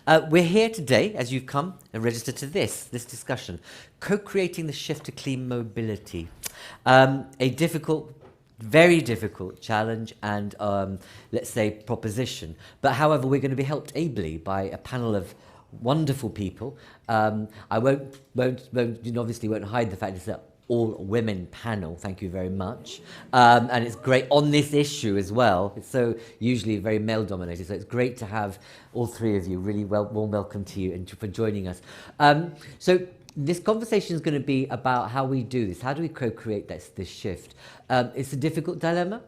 We're here today, as you've come and registered to this discussion, co-creating the shift to clean mobility. A difficult, very difficult challenge and, let's say, proposition. But however, we're going to be helped ably by a panel of wonderful people. I obviously won't hide the fact it's an all-women panel, thank you very much. And it's great on this issue as well. It's so usually very male-dominated, so it's great to have all three of you. Really warm welcome to you and for joining us. So this conversation is going to be about how we do this. How do we co-create this shift? It's a difficult dilemma.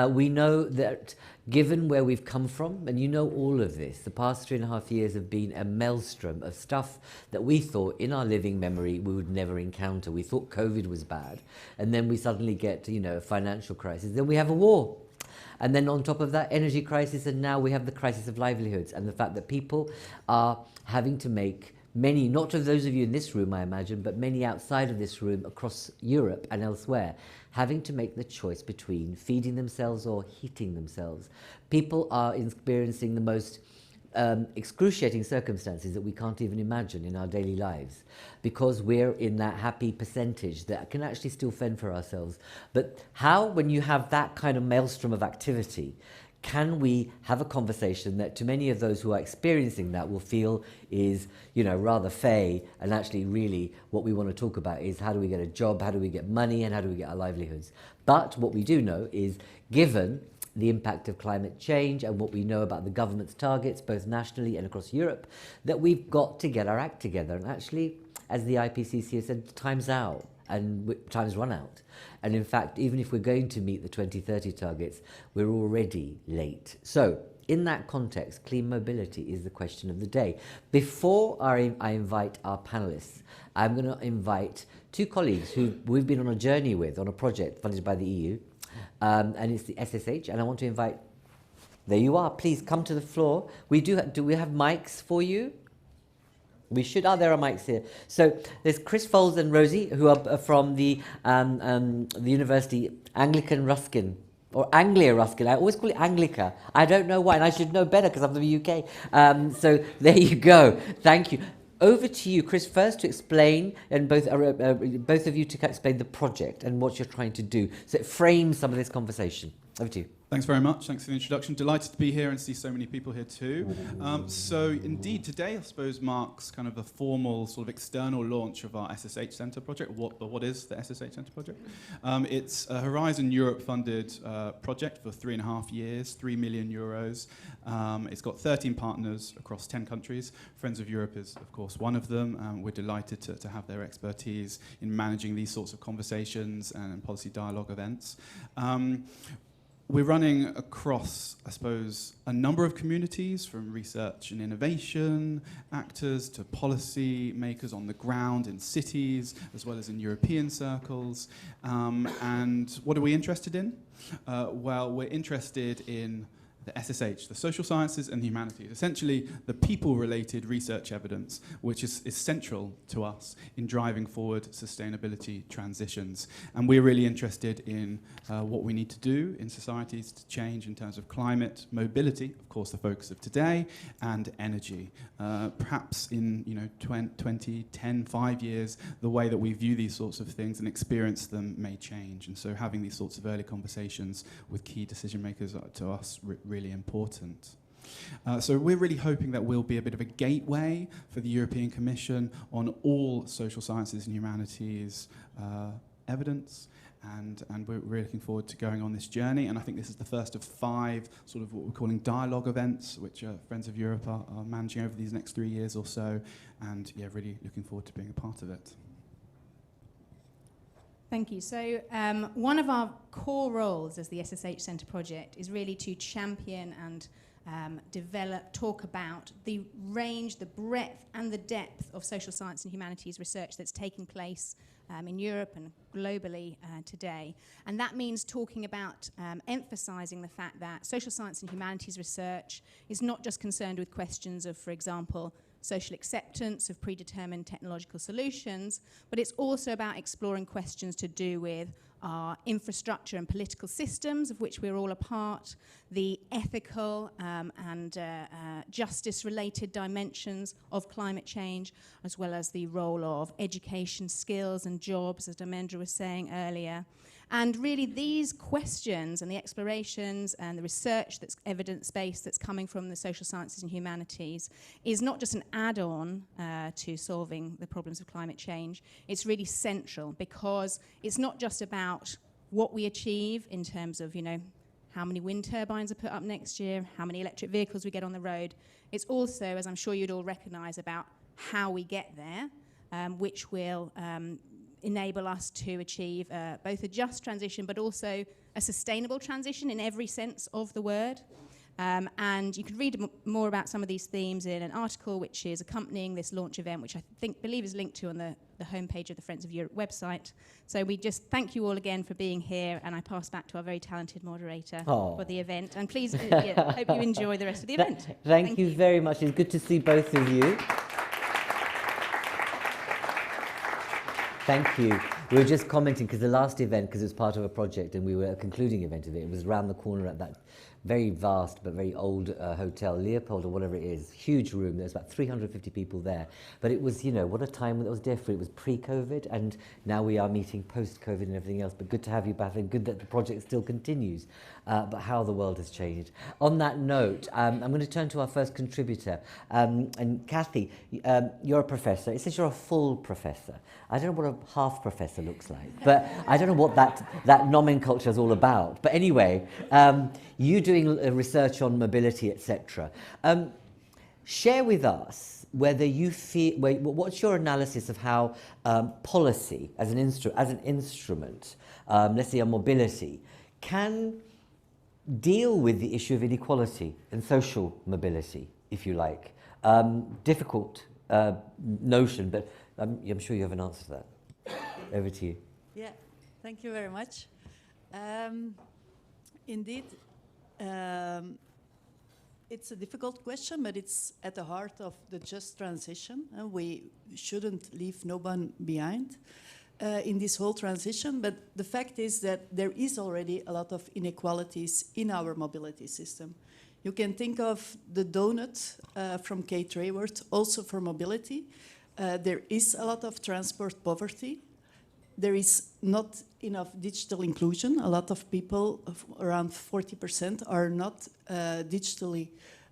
We know that given where we've come from, and you know all of this, the past 3.5 years have been a maelstrom of stuff that we thought in our living memory we would never encounter. We thought COVID was bad, and then we suddenly get, a financial crisis. Then we have a war. And then on top of that, energy crisis, and now we have the crisis of livelihoods and the fact that people are having to make many, not of those of you in this room, I imagine, but many outside of this room across Europe and elsewhere, having to make the choice between feeding themselves or heating themselves. People are experiencing the most excruciating circumstances that we can't even imagine in our daily lives because we're in that happy percentage that can actually still fend for ourselves. But how, when you have that kind of maelstrom of activity, can we have a conversation that to many of those who are experiencing that will feel is, rather fey, and actually really what we want to talk about is how do we get a job, how do we get money, and how do we get our livelihoods. But what we do know is, given the impact of climate change and what we know about the government's targets, both nationally and across Europe, that we've got to get our act together. And actually, as the IPCC has said, time's out. And time's run out. And in fact, even if we're going to meet the 2030 targets, we're already late. So in that context, clean mobility is the question of the day. Before I invite our panelists, I'm going to invite two colleagues who we've been on a journey with on a project funded by the EU, and it's the SSH. And I want to invite, there you are, please come to the floor. Do we have mics for you? We should. There are mics here. So there's Chris Foulds and Rosie, who are from the University Anglican Ruskin, or Anglia Ruskin. I always call it Anglica. I don't know why, and I should know better because I'm from the UK. So there you go. Thank you. Over to you, Chris, first to explain, and both of you to explain the project and what you're trying to do. So it frames some of this conversation. Over to you. Thanks very much. Thanks for the introduction. Delighted to be here and see so many people here too. So indeed, today I suppose marks kind of a formal sort of external launch of our SSH Centre project. What is the SSH Centre project? It's a Horizon Europe funded project for 3.5 years, 3 million euros. It's got 13 partners across 10 countries. Friends of Europe is, of course, one of them. We're delighted to have their expertise in managing these sorts of conversations and policy dialogue events. We're running across, I suppose, a number of communities, from research and innovation actors to policy makers on the ground in cities, as well as in European circles. And what are we interested in? Well, we're interested in the SSH, the social sciences and humanities, essentially the people-related research evidence, which is central to us in driving forward sustainability transitions. And we're really interested in what we need to do in societies to change in terms of climate, mobility, of course the focus of today, and energy. Perhaps in 20, 10, 5 years, the way that we view these sorts of things and experience them may change. And so having these sorts of early conversations with key decision makers to us really important. So we're really hoping that we'll be a bit of a gateway for the European Commission on all social sciences and humanities evidence, and we're really looking forward to going on this journey. And I think this is the first of 5 sort of what we're calling dialogue events, which Friends of Europe are managing over these next 3 years or so, and yeah, really looking forward to being a part of it. Thank you. So one of our core roles as the SSH Centre project is really to champion and develop, talk about the range, the breadth and the depth of social science and humanities research that's taking place in Europe and globally today. And that means talking about emphasising the fact that social science and humanities research is not just concerned with questions of, for example, social acceptance of predetermined technological solutions, but it's also about exploring questions to do with our infrastructure and political systems, of which we're all a part, the ethical and justice-related dimensions of climate change, as well as the role of education, skills and jobs, as Dharmendra was saying earlier. And really these questions and the explorations and the research that's evidence-based that's coming from the social sciences and humanities is not just an add-on to solving the problems of climate change. It's really central, because it's not just about what we achieve in terms of, how many wind turbines are put up next year, how many electric vehicles we get on the road. It's also, as I'm sure you'd all recognise, about how we get there, which will enable us to achieve both a just transition but also a sustainable transition in every sense of the word. And you can read more about some of these themes in an article which is accompanying this launch event, which I believe is linked to on the homepage of the Friends of Europe website. So we just thank you all again for being here, and I pass back to our very talented moderator for the event. And please, hope you enjoy the rest of the event. Thank you very much. It's good to see both of you. Thank you. We were just commenting, because the last event, because it was part of a project and we were a concluding event of it, it was around the corner at that very vast but very old hotel, Leopold or whatever it is, huge room. There's about 350 people there. But it was, what a time that was different. It was pre-COVID, and now we are meeting post-COVID and everything else. But good to have you back, and good that the project still continues. But how the world has changed. On that note, I'm going to turn to our first contributor. And Cathy, you're a professor. It says you're a full professor. I don't know what a half professor looks like, but I don't know what that nomenclature is all about. But anyway, you doing research on mobility, etc. Share with us whether you feel, what's your analysis of how policy as an instrument, let's say on mobility, can deal with the issue of inequality and social mobility, if you like. Difficult notion, but I'm sure you have an answer to that. Over to you. Yeah, thank you very much. Indeed, it's a difficult question, but it's at the heart of the just transition, and we shouldn't leave no one behind in this whole transition. But the fact is that there is already a lot of inequalities in our mobility system. You can think of the donut from Kate Raworth, also for mobility. There is a lot of transport poverty. There is not enough digital inclusion. A lot of people, around 40%, are not digitally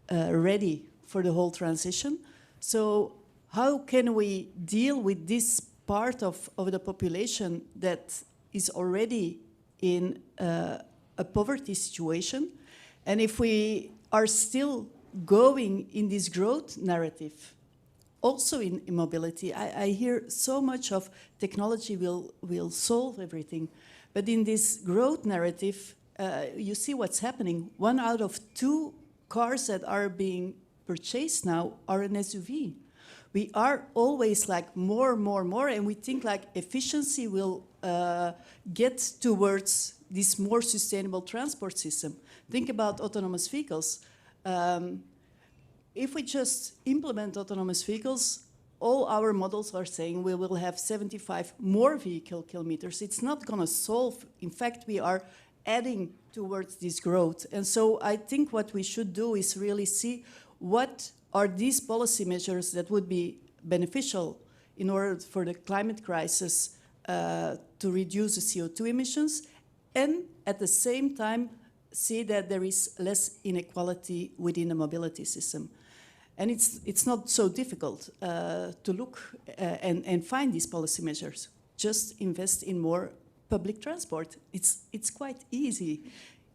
ready for the whole transition. So how can we deal with this part of the population that is already in a poverty situation? And if we are still going in this growth narrative, also in mobility, I hear so much of technology will solve everything. But in this growth narrative, you see what's happening. 1 out of 2 cars that are being purchased now are an SUV. We are always like more, and we think like efficiency will get towards this more sustainable transport system. Think about autonomous vehicles. If we just implement autonomous vehicles, all our models are saying we will have 75 more vehicle kilometers. It's not going to solve. In fact, we are adding towards this growth. And so I think what we should do is really see what are these policy measures that would be beneficial in order for the climate crisis to reduce the CO2 emissions, and at the same time see that there is less inequality within the mobility system. And it's not so difficult to look and find these policy measures. Just invest in more public transport. It's quite easy.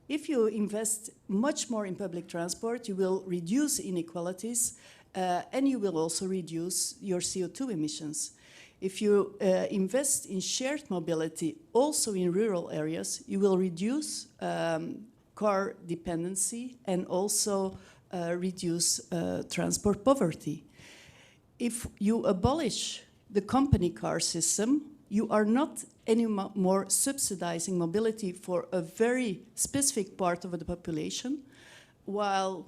If you invest much more in public transport, you will reduce inequalities and you will also reduce your CO2 emissions. If you invest in shared mobility, also in rural areas, you will reduce car dependency and also reduce transport poverty. If you abolish the company car system, you are not anymore subsidizing mobility for a very specific part of the population, while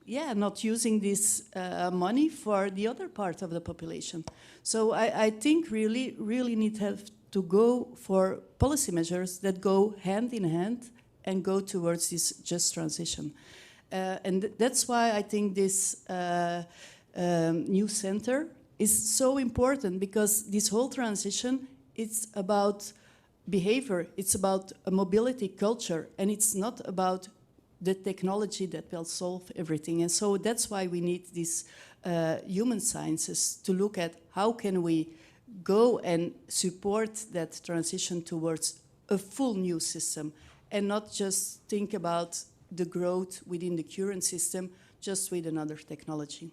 not using this money for the other part of the population. So I think really need to go for policy measures that go hand in hand and go towards this just transition. And that's why I think this new center is so important, because this whole transition, it's about behavior, it's about a mobility culture, and it's not about the technology that will solve everything. And so that's why we need these human sciences to look at how can we go and support that transition towards a full new system, and not just think about the growth within the current system just with another technology.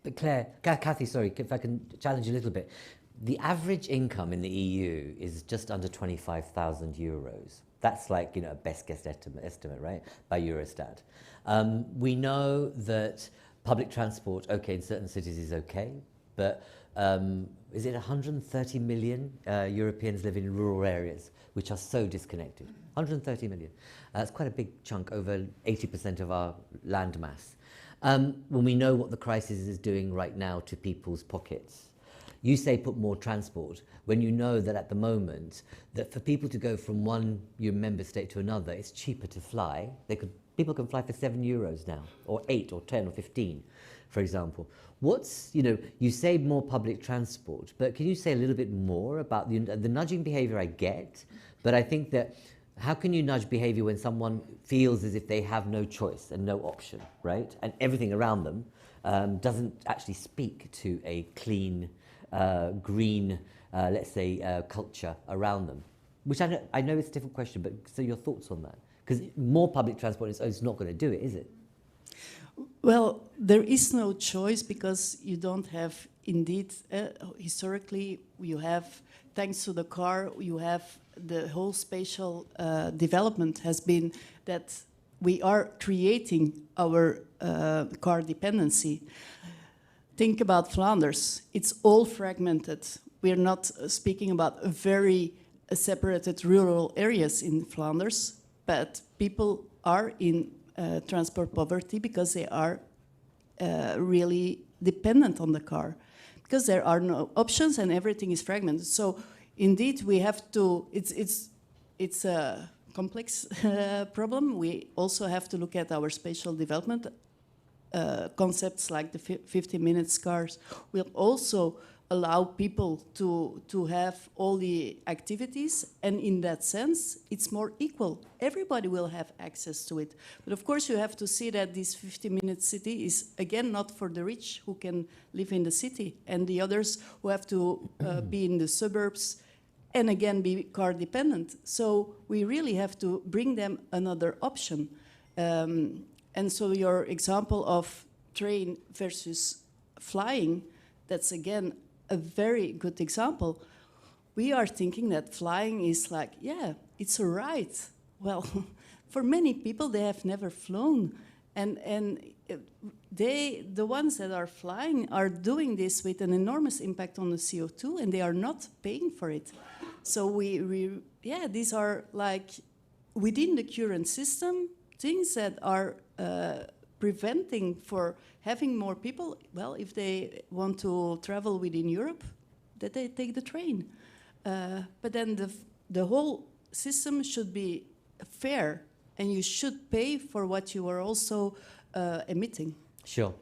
But Claire, Cathy, sorry, if I can challenge you a little bit. The average income in the EU is just under 25,000 euros. That's like, you know, a best guess estimate, right, by Eurostat. We know that public transport, okay, in certain cities is okay, but is it 130 million Europeans live in rural areas, which are so disconnected? 130 million. That's quite a big chunk, over 80% of our land mass. When we know what the crisis is doing right now to people's pockets. You say put more transport, when you know that at the moment, that for people to go from one member state to another, it's cheaper to fly. People can fly for €7 now, or 8 or 10 or 15, for example. You say more public transport, but can you say a little bit more about the nudging behavior? I get, but I think that how can you nudge behavior when someone feels as if they have no choice and no option, right? And everything around them doesn't actually speak to a clean, green, let's say, culture around them. Which I know it's a different question, but so your thoughts on that? Because more public transport is not going to do it, is it? Well, there is no choice, because you don't have, indeed, historically, you have, thanks to the car, you have the whole spatial development has been that we are creating our car dependency. Think about Flanders. It's all fragmented. We're not speaking about very separated rural areas in Flanders, but people are in transport poverty because they are really dependent on the car, because there are no options and everything is fragmented. So indeed, we have to, it's a complex problem. We also have to look at our spatial development. Concepts like the 50-minute cars will also allow people to have all the activities, and in that sense, it's more equal. Everybody will have access to it. But of course, you have to see that this 50-minute city is, again, not for the rich who can live in the city, and the others who have to be in the suburbs, and again, be car dependent. So we really have to bring them another option. And so your example of train versus flying, that's again a very good example. We are thinking that flying is like, yeah, it's a ride. Well, for many people, they have never flown. And the ones that are flying are doing this with an enormous impact on the CO2, and they are not paying for it. So these are like within the current system, things that are preventing for having more people. Well, if they want to travel within Europe, that they take the train. But then the whole system should be fair, and you should pay for what you are also emitting. Sure.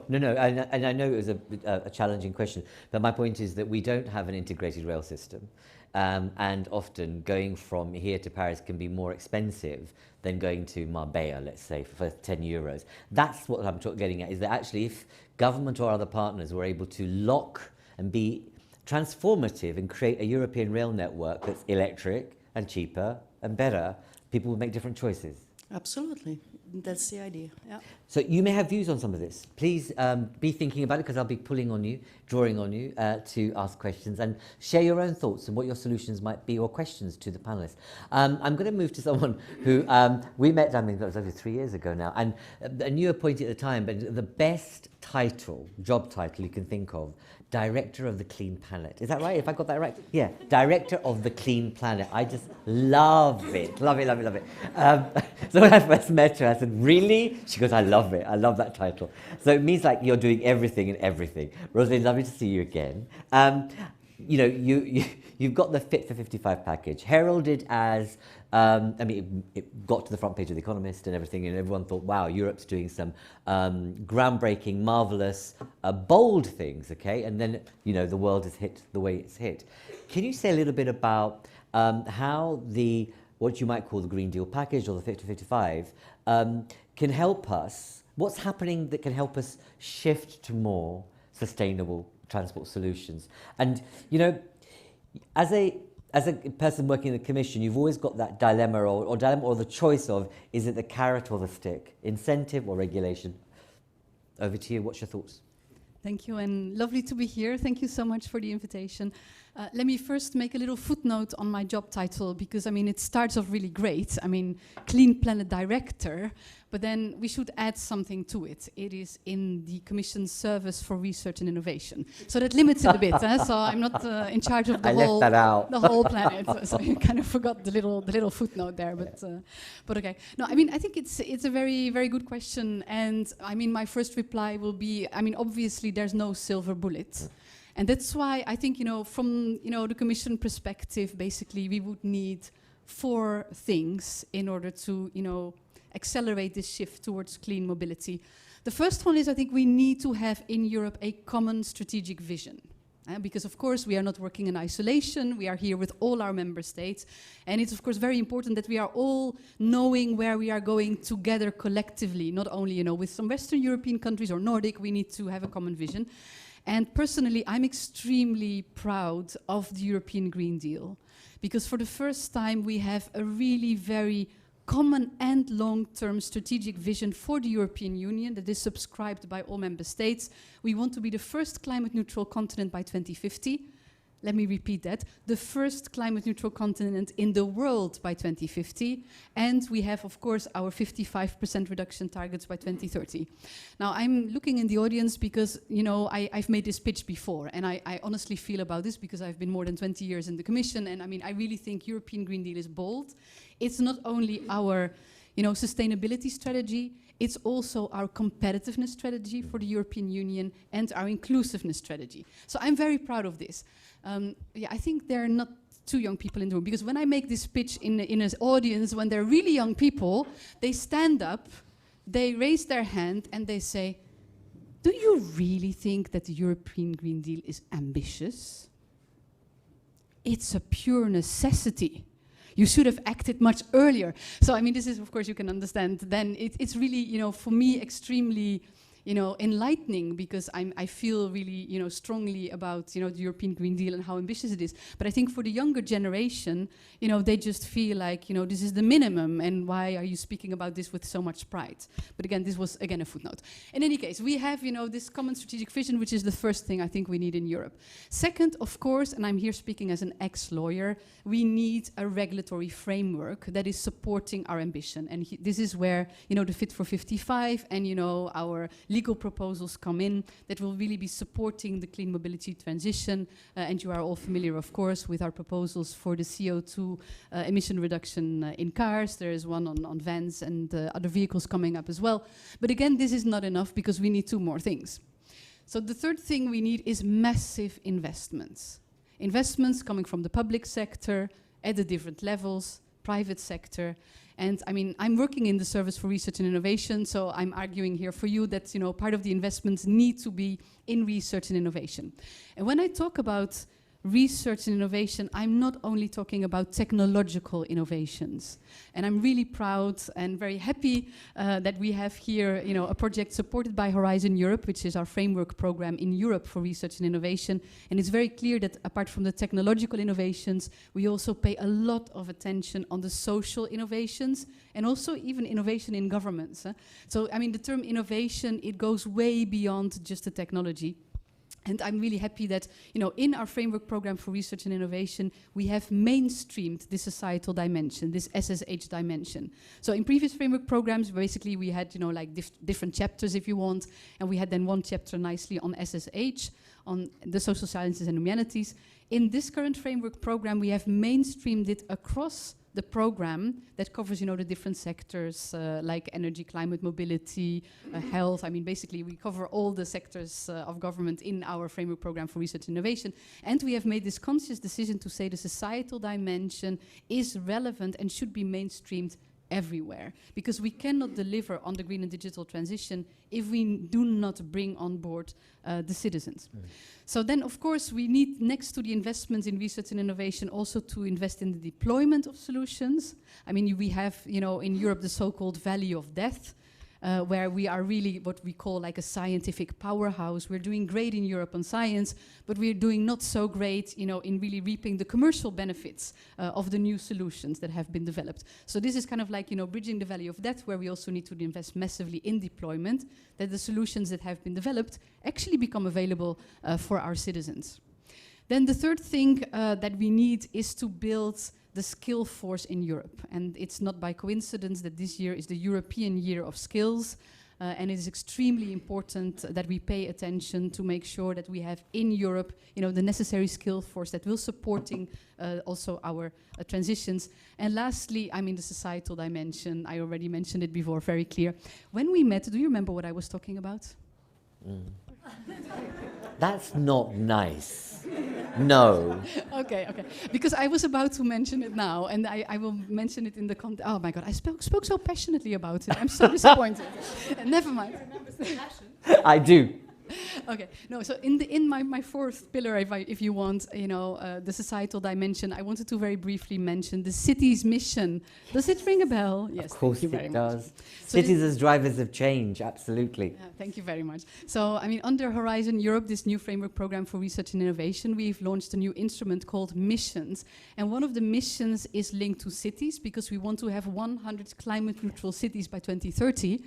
No, and I know it was a challenging question, but my point is that we don't have an integrated rail system, and often going from here to Paris can be more expensive than going to Marbella, let's say, for €10. That's what I'm getting at, is that actually if government or other partners were able to lock and be transformative and create a European rail network that's electric and cheaper and better, people would make different choices. Absolutely. That's the idea, yeah. So you may have views on some of this. Please be thinking about it, because I'll be pulling on you, drawing on you to ask questions and share your own thoughts and what your solutions might be or questions to the panelists. I'm going to move to someone who we met, I mean, that was over 3 years ago now, and you appointed at the time, but the best job title you can think of, Director of the Clean Planet. Is that right? If I got that right? Yeah, Director of the Clean Planet. I just love it. Love it. So when I first met her, I said, really? She goes, I love it. I love that title. So it means like you're doing everything and everything. Rosalinde, lovely to see you again. you know, you've got the Fit for 55 package, heralded as, I mean, it got to the front page of The Economist and everything, and everyone thought, wow, Europe's doing some groundbreaking, marvelous, bold things, okay? And then, you know, the world has hit the way it's hit. Can you say a little bit about how what you might call the Green Deal package or the Fit for 55 can help us, what's happening that can help us shift to more sustainable transport solutions? And, you know, as a person working in the Commission, you've always got that dilemma or the choice of, is it the carrot or the stick, incentive or regulation? Over to you, what's your thoughts? Thank you, and lovely to be here. Thank you so much for the invitation. Let me first make a little footnote on my job title, because I mean, it starts off really great. I mean, Clean Planet Director, but then we should add something to it. It is in the Commission's Service for Research and Innovation. So that limits it a bit, so I'm not in charge of the whole planet. So you kind of forgot the little footnote there, but okay. No, I mean, I think it's a very, very good question. And I mean, my first reply will be, I mean, obviously there's no silver bullet. And that's why I think, you know, from, you know, the Commission perspective, basically we would need 4 things in order to, you know, accelerate this shift towards clean mobility. The first one is, I think we need to have in Europe a common strategic vision. Because of course we are not working in isolation, we are here with all our member states, and it's of course very important that we are all knowing where we are going together collectively, not only, you know, with some Western European countries or Nordic, we need to have a common vision. And personally, I'm extremely proud of the European Green Deal, because for the first time we have a really very common and long-term strategic vision for the European Union that is subscribed by all member states. We want to be the first climate-neutral continent by 2050. Let me repeat that. The first climate-neutral continent in the world by 2050. And we have, of course, our 55% reduction targets by 2030. Now, I'm looking in the audience because, you know, I've made this pitch before. And I honestly feel about this because I've been more than 20 years in the Commission. And I mean, I really think European Green Deal is bold. It's not only our, you know, sustainability strategy, it's also our competitiveness strategy for the European Union and our inclusiveness strategy. So I'm very proud of this. Yeah, I think there are not too young people in the room, because when I make this pitch in an audience, when they're really young people, they stand up, they raise their hand and they say, do you really think that the European Green Deal is ambitious? It's a pure necessity. You should have acted much earlier. So, I mean, this is, of course, you can understand, then it's really, you know, for me, extremely, you know, enlightening, because I feel really, you know, strongly about, you know, the European Green Deal and how ambitious it is. But I think for the younger generation, you know, they just feel like, you know, this is the minimum, and why are you speaking about this with so much pride? But again, this was, again, a footnote. In any case, we have, you know, this common strategic vision, which is the first thing I think we need in Europe. Second, of course, and I'm here speaking as an ex-lawyer, we need a regulatory framework that is supporting our ambition. And this is where, you know, the Fit for 55 and, you know, our legal proposals come in that will really be supporting the clean mobility transition. And you are all familiar, of course, with our proposals for the CO2 emission reduction in cars. There is one on vans and other vehicles coming up as well. But again, this is not enough, because we need 2 more things. So the third thing we need is massive investments. Investments coming from the public sector at the different levels, private sector. And I mean, I'm working in the Service for Research and Innovation, so I'm arguing here for you that, you know, part of the investments need to be in research and innovation. And when I talk about research and innovation, I'm not only talking about technological innovations. And I'm really proud and very happy that we have here, you know, a project supported by Horizon Europe, which is our framework program in Europe for research and innovation. And it's very clear that apart from the technological innovations, we also pay a lot of attention on the social innovations and also even innovation in governments. So, I mean, the term innovation, it goes way beyond just the technology. And I'm really happy that, you know, in our framework program for research and innovation, we have mainstreamed this societal dimension, this SSH dimension. So in previous framework programs, basically we had, you know, like different chapters, if you want, and we had then one chapter nicely on SSH, on the social sciences and humanities. In this current framework program, we have mainstreamed it across the program that covers, the different sectors like energy, climate, mobility, health. I mean, basically, we cover all the sectors of government in our framework program for research and innovation. And we have made this conscious decision to say the societal dimension is relevant and should be mainstreamed everywhere, because we cannot deliver on the green and digital transition if we do not bring on board the citizens. So then, of course, we need, next to the investments in research and innovation, also to invest in the deployment of solutions. I mean, we have, in Europe, the so-called valley of death, where we are really what we call like a scientific powerhouse. We're doing great in Europe on science, but we're doing not so great, in really reaping the commercial benefits of the new solutions that have been developed. So this is kind of like, bridging the valley of death, where we also need to invest massively in deployment, that the solutions that have been developed actually become available for our citizens. Then the third thing that we need is to build the skill force in Europe. And it's not by coincidence that this year is the European Year of Skills. And it is extremely important that we pay attention to make sure that we have in Europe, the necessary skill force that will supporting also our transitions. And lastly, I mean, the societal dimension. I already mentioned it before, very clear. When we met, do you remember what I was talking about? That's not nice. No. Okay. Because I was about to mention it now, and I will mention it in the context. Oh my God, I spoke so passionately about it. I'm so disappointed. Never mind. I do. Okay, no, so in my fourth pillar, if you want, the societal dimension, I wanted to very briefly mention the city's mission. Does it ring a bell? Yes, of course it does. So cities as drivers of change, absolutely. Thank you very much. So, I mean, under Horizon Europe, this new framework program for research and innovation, we've launched a new instrument called missions. And one of the missions is linked to cities, because we want to have 100 climate neutral cities by 2030.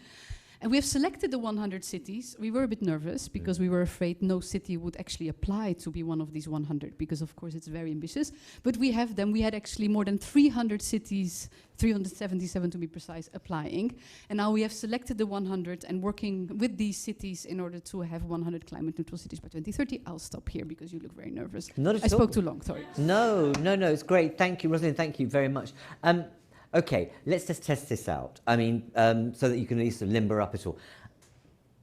And we have selected the 100 cities. We were a bit nervous because we were afraid no city would actually apply to be one of these 100, because of course it's very ambitious. But we have them. We had actually more than 300 cities, 377 to be precise, applying. And now we have selected the 100 and working with these cities in order to have 100 climate neutral cities by 2030. I'll stop here because you look very nervous. Not at all. I spoke too long, sorry. No, it's great. Thank you, Rosalinde, thank you very much. Okay, let's just test this out. I mean, so that you can at least limber up it all.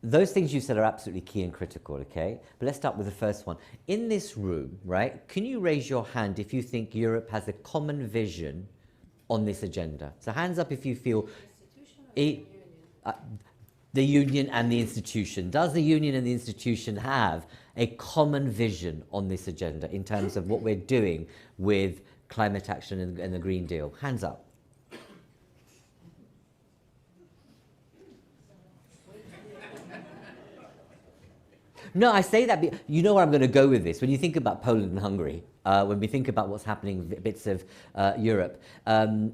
Those things you said are absolutely key and critical, okay? But let's start with the first one. In this room, right, can you raise your hand if you think Europe has a common vision on this agenda? So hands up if you feel... The union and the institution. Does the union and the institution have a common vision on this agenda in terms of what we're doing with climate action and the Green Deal? Hands up. No, I say that, you know where I'm going to go with this. When you think about Poland and Hungary, when we think about what's happening with bits of Europe,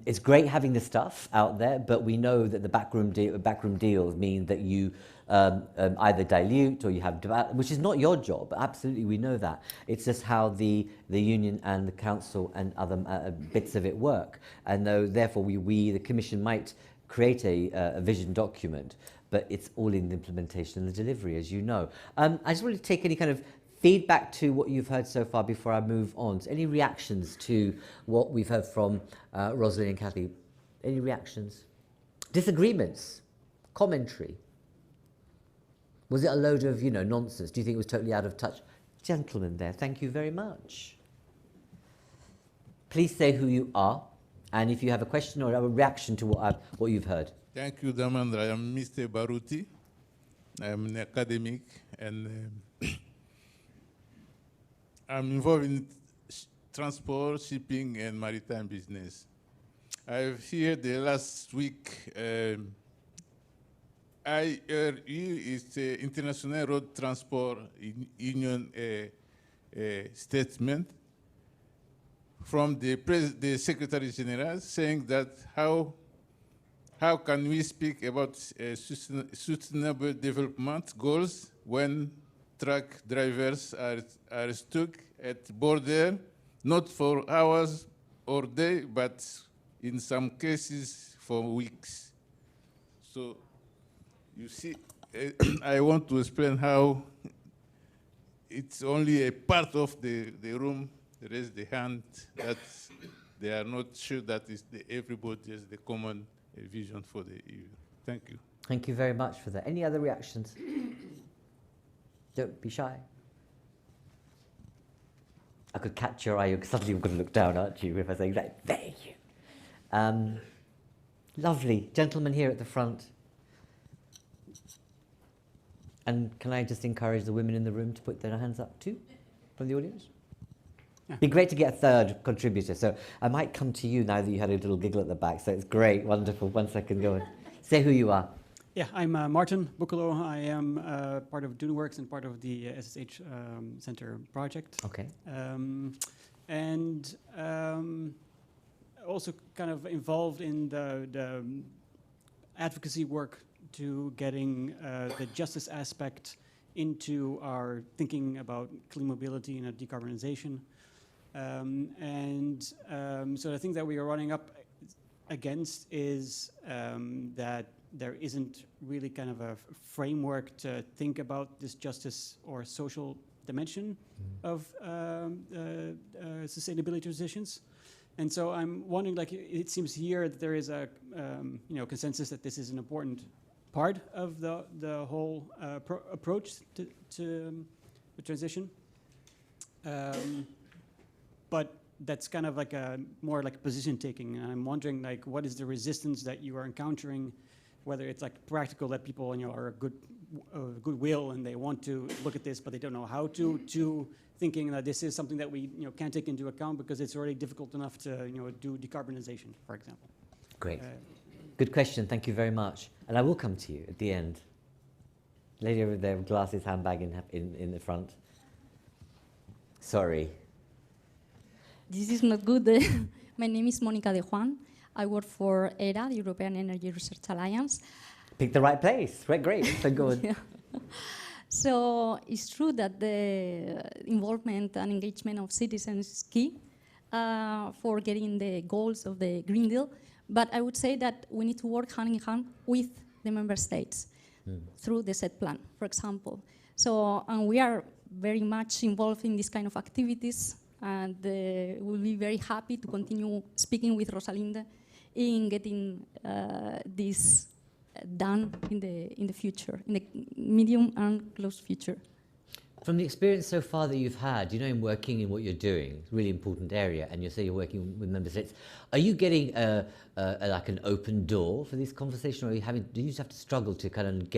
it's great having the stuff out there, but we know that the backroom deals mean that you either dilute or you have, which is not your job. Absolutely, we know that. It's just how the union and the council and other bits of it work. And therefore, the Commission might create a vision document, but it's all in the implementation and the delivery, as you know. I just wanted to take any kind of feedback to what you've heard so far before I move on. So any reactions to what we've heard from Rosalie and Cathy? Any reactions? Disagreements? Commentary? Was it a load of, nonsense? Do you think it was totally out of touch? Gentlemen there, thank you very much. Please say who you are, and if you have a question or a reaction to what you've heard. Thank you, Dharmendra. I am Mr. Baruti. I am an academic, and I'm involved in transport, shipping, and maritime business. I've heard the last week EERA is the International Road Transport Union statement from the Secretary-General saying that how can we speak about sustainable development goals when truck drivers are stuck at border, not for hours or day, but in some cases for weeks? So you see, I want to explain how it's only a part of the room. Raise the hand that they are not sure that everybody has the common vision for the EU. Thank you. Thank you very much for that. Any other reactions? Don't be shy. I could catch your eye. You're suddenly going to look down, aren't you, if I say that? There you. Lovely. Gentleman here at the front. And can I just encourage the women in the room to put their hands up too, from the audience? Yeah. Be great to get a third contributor. So I might come to you now that you had a little giggle at the back. So it's great, wonderful. 1 second, go on. Say who you are. Yeah, I'm Marten, Boekelo. I am part of DuneWorks and part of the SSH Centre project. Okay. And also kind of involved in the advocacy work to getting the justice aspect into our thinking about clean mobility and decarbonization. So the thing that we are running up against is that there isn't really kind of a framework to think about this justice or social dimension of sustainability transitions. And so I'm wondering, like, it seems here that there is a consensus that this is an important part of the whole approach to the transition. But that's kind of like more like position taking. And I'm wondering, like, what is the resistance that you are encountering, whether it's like practical, that people are a goodwill and they want to look at this, but they don't know how to thinking that this is something that we can't take into account because it's already difficult enough to do decarbonization, for example. Great. Good question. Thank you very much. And I will come to you at the end. Lady over there with glasses, handbag in the front. Sorry. This is not good. My name is Monica de Juan. I work for EERA, the European Energy Research Alliance. Picked the right place. Right, great. So go on. Yeah. So it's true that the involvement and engagement of citizens is key for getting the goals of the Green Deal. But I would say that we need to work hand in hand with the member states through the set plan, for example. So we are very much involved in this kind of activities, and we'll be very happy to continue speaking with Rosalinde in getting this done in the future, in the medium and close future. From the experience so far that you've had, in working in what you're doing, really important area, and you say you're working with member states, are you getting like an open door for this conversation, or do you just have to struggle to kind of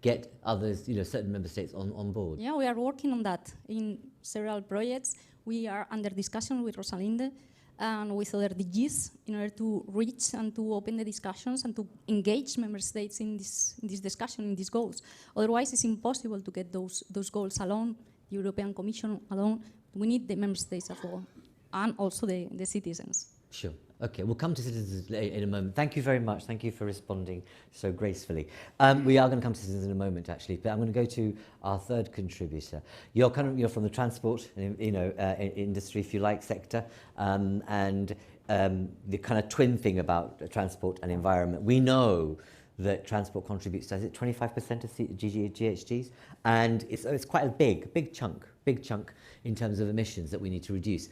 get others, certain member states on board? Yeah, we are working on that in several projects. We are under discussion with Rosalinde and with other DGs in order to reach and to open the discussions and to engage member states in this discussion, in these goals. Otherwise, it's impossible to get those goals alone, the European Commission alone. We need the member states as well, and also the citizens. Sure. Okay, we'll come to citizens in a moment. Thank you very much. Thank you for responding so gracefully. We are going to come to citizens in a moment, actually, but I'm going to go to our third contributor. You're from the transport, industry, if you like, sector, and the kind of twin thing about transport and environment. We know that transport contributes to, is it 25% of GHGs? And it's quite a big chunk in terms of emissions that we need to reduce.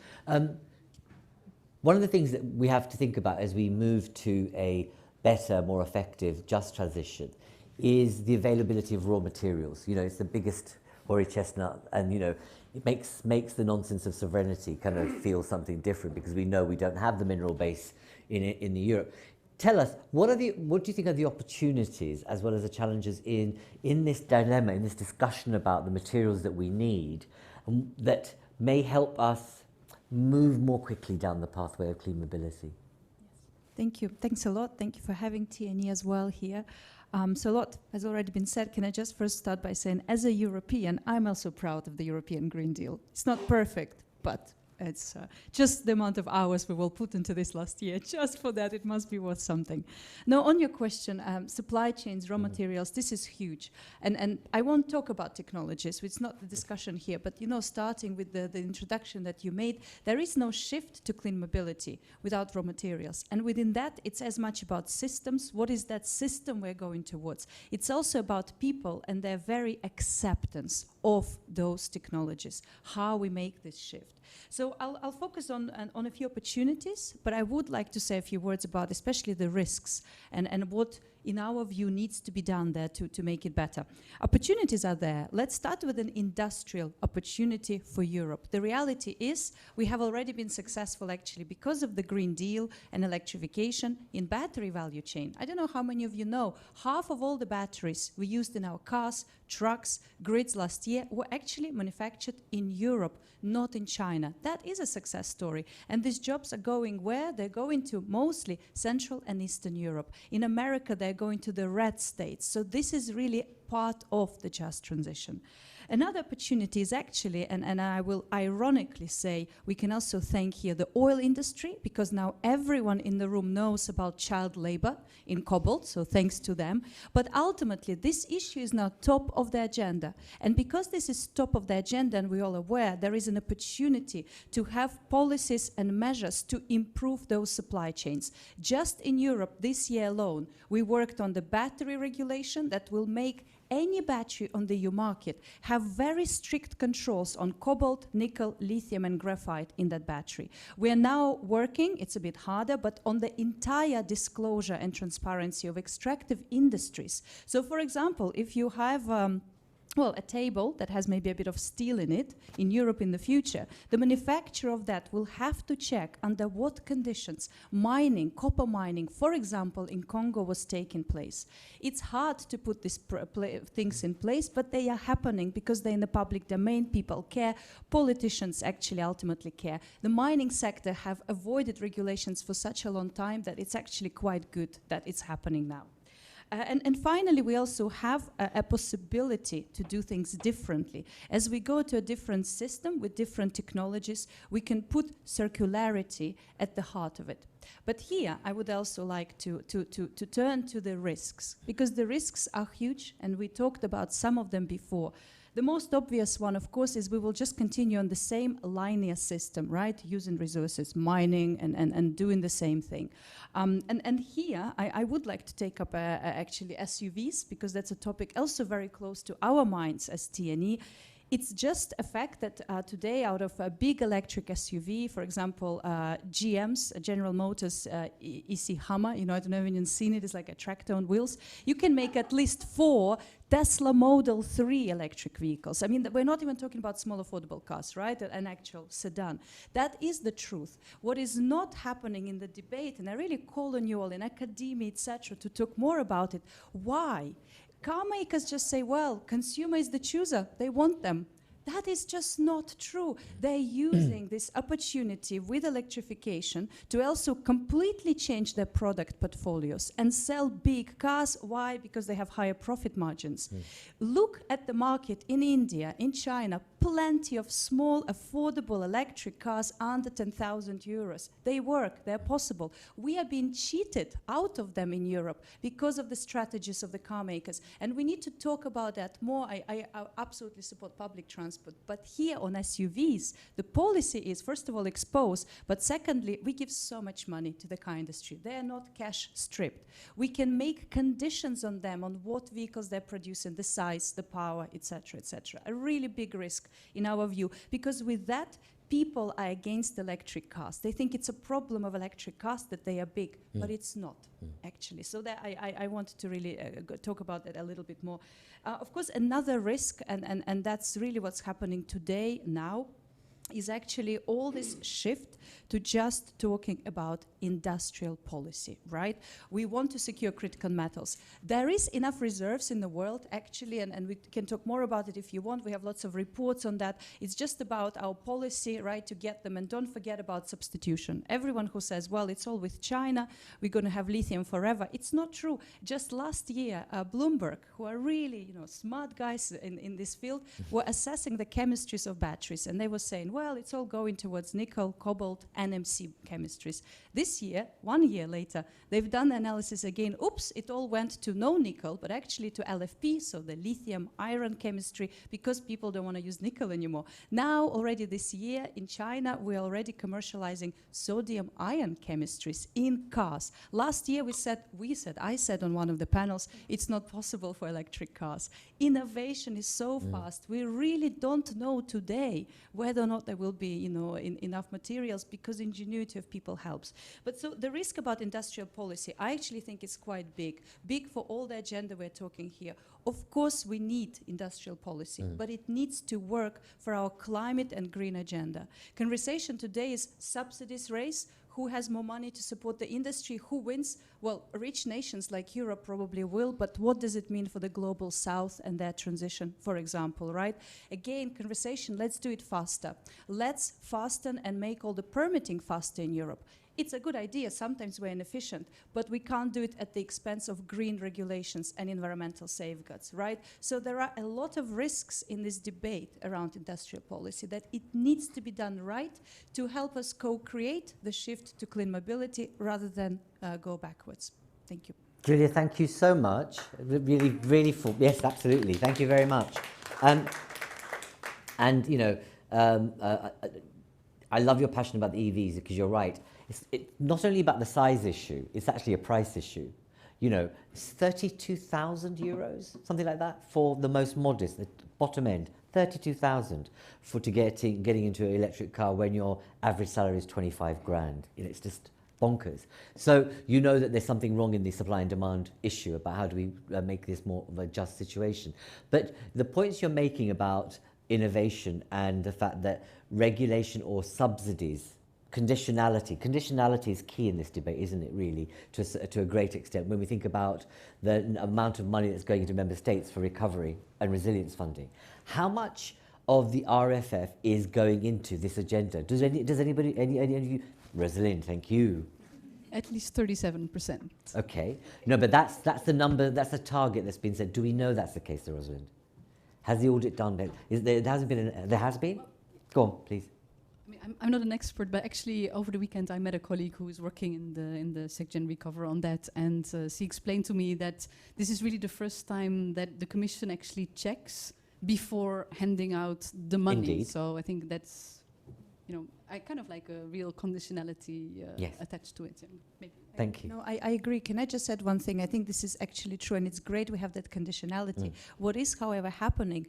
One of the things that we have to think about as we move to a better, more effective, just transition is the availability of raw materials. It's the biggest hoary chestnut, and it makes the nonsense of sovereignty kind of feel something different, because we know we don't have the mineral base in Europe. Tell us, what do you think are the opportunities as well as the challenges in this dilemma, in this discussion about the materials that we need, that may help us move more quickly down the pathway of clean mobility? Thank you. Thanks a lot. Thank you for having TNE as well here. So a lot has already been said. Can I just first start by saying, as a European, I'm also proud of the European Green Deal. It's not perfect, but it's just the amount of hours we will put into this last year. Just for that, it must be worth something. Now, on your question, supply chains, raw materials, this is huge. And I won't talk about technologies, it's not the discussion here, but starting with the introduction that you made, there is no shift to clean mobility without raw materials. And within that, it's as much about systems. What is that system we're going towards? It's also about people and their very acceptance of those technologies, how we make this shift. So So I'll focus on a few opportunities, but I would like to say a few words about especially the risks and what, in our view, needs to be done there to make it better. Opportunities are there. Let's start with an industrial opportunity for Europe. The reality is we have already been successful, actually, because of the Green Deal and electrification in battery value chain. I don't know how many of you know, half of all the batteries we used in our cars, trucks, grids last year were actually manufactured in Europe, not in China. That is a success story. And these jobs are going where? They're going to mostly Central and Eastern Europe. In America, they're going to the red states. So this is really part of the just transition. Another opportunity is actually, and I will ironically say, we can also thank here the oil industry, because now everyone in the room knows about child labor in cobalt, so thanks to them. But ultimately, this issue is now top of the agenda. And because this is top of the agenda, and we're all aware, there is an opportunity to have policies and measures to improve those supply chains. Just in Europe, this year alone, we worked on the battery regulation that will make any battery on the EU market have very strict controls on cobalt, nickel, lithium, and graphite in that battery. We are now working, it's a bit harder, but on the entire disclosure and transparency of extractive industries. So, for example, if you have a table that has maybe a bit of steel in it in Europe in the future, the manufacturer of that will have to check under what conditions mining, copper mining, for example, in Congo was taking place. It's hard to put these things in place, but they are happening because they're in the public domain, people care, politicians actually ultimately care. The mining sector have avoided regulations for such a long time that it's actually quite good that it's happening now. And finally, we also have a possibility to do things differently. As we go to a different system with different technologies, we can put circularity at the heart of it. But here, I would also like to turn to the risks, because the risks are huge, and we talked about some of them before. The most obvious one, of course, is we will just continue on the same linear system, right? Using resources, mining, and doing the same thing. And here, I would like to take up actually SUVs, because that's a topic also very close to our minds as TNE. It's just a fact that today, out of a big electric SUV, for example, GM's, General Motors EC Hummer, I don't know if you've seen it, it's like a tractor on wheels. You can make at least 4 Tesla Model 3 electric vehicles. I mean, we're not even talking about small affordable cars, right? An actual sedan. That is the truth. What is not happening in the debate, and I really call on you all in academia, etc., to talk more about it. Why? Car makers just say, well, consumer is the chooser, they want them. That is just not true. They're using this opportunity with electrification to also completely change their product portfolios and sell big cars. Why? Because they have higher profit margins. Look at the market in India, in China, plenty of small, affordable electric cars under 10,000 euros. They work, they're possible. We are being cheated out of them in Europe because of the strategies of the car makers. And we need to talk about that more. I absolutely support public transport. But here on SUVs, the policy is, first of all, expose, but secondly, we give so much money to the car industry. They are not cash stripped. We can make conditions on them, on what vehicles they're producing, the size, the power, etc., etc. A really big risk in our view, because with that, people are against electric cars. They think it's a problem of electric cars that they are big, but it's not, actually. So that I wanted to really talk about that a little bit more. Of course, another risk, and that's really what's happening today, now, is actually all this shift to just talking about industrial policy, right? We want to secure critical metals. There is enough reserves in the world, actually, and we can talk more about it if you want. We have lots of reports on that. It's just about our policy, right, to get them. And don't forget about substitution. Everyone who says, well, it's all with China, we're going to have lithium forever. It's not true. Just last year, Bloomberg, who are really smart guys in this field, were assessing the chemistries of batteries. And they were saying, well, it's all going towards nickel, cobalt, NMC chemistries. This year, 1 year later, they've done the analysis again. Oops, it all went to no nickel, but actually to LFP, so the lithium iron chemistry, because people don't want to use nickel anymore. Now, already this year in China, we're already commercializing sodium ion chemistries in cars. Last year, I said on one of the panels, it's not possible for electric cars. Innovation is so fast. We really don't know today whether or not there will be, you know, enough materials, because ingenuity of people helps. But so the risk about industrial policy, I actually think it's quite big. Big for all the agenda we're talking here. Of course, we need industrial policy, but it needs to work for our climate and green agenda. Conversation today is subsidies race. Who has more money to support the industry? Who wins? Well, rich nations like Europe probably will, but what does it mean for the global south and their transition, for example, right? Again, conversation, let's do it faster. Let's fasten and make all the permitting faster in Europe. It's a good idea, sometimes we're inefficient, but we can't do it at the expense of green regulations and environmental safeguards, right? So there are a lot of risks in this debate around industrial policy, that it needs to be done right to help us co-create the shift to clean mobility rather than go backwards. Thank you. Julia, thank you so much. Really, really full. Yes, absolutely. Thank you very much. And you know, I love your passion about the EVs, because you're right. It's not only about the size issue, it's actually a price issue. You know, it's 32,000 euros, something like that, for the most modest, the bottom end, 32,000 for getting into an electric car when your average salary is 25 grand. You know, it's just bonkers. So you know that there's something wrong in the supply and demand issue about how do we make this more of a just situation. But the points you're making about innovation and the fact that regulation or subsidies, conditionality is key in this debate, isn't it, really, to a great extent, when we think about the amount of money that's going into member states for recovery and resilience funding. How much of the RFF is going into this agenda? Does anybody, any of you, Rosalinde, thank you. At least 37%. Okay, no, but that's the number, that's the target that's been said. Do we know that's the case, Rosalinde? Has the audit done that? There hasn't been, there has been? Go on, please. I mean, I'm not an expert, but actually over the weekend I met a colleague who is working in the SecGen Recover on that, and she explained to me that this is really the first time that the Commission actually checks before handing out the money. Indeed. So I think that's, you know, I kind of like a real conditionality yes. attached to it. Yeah, maybe. Thank you. No, I agree. Can I just add one thing? I think this is actually true, and it's great we have that conditionality. What is, however, happening,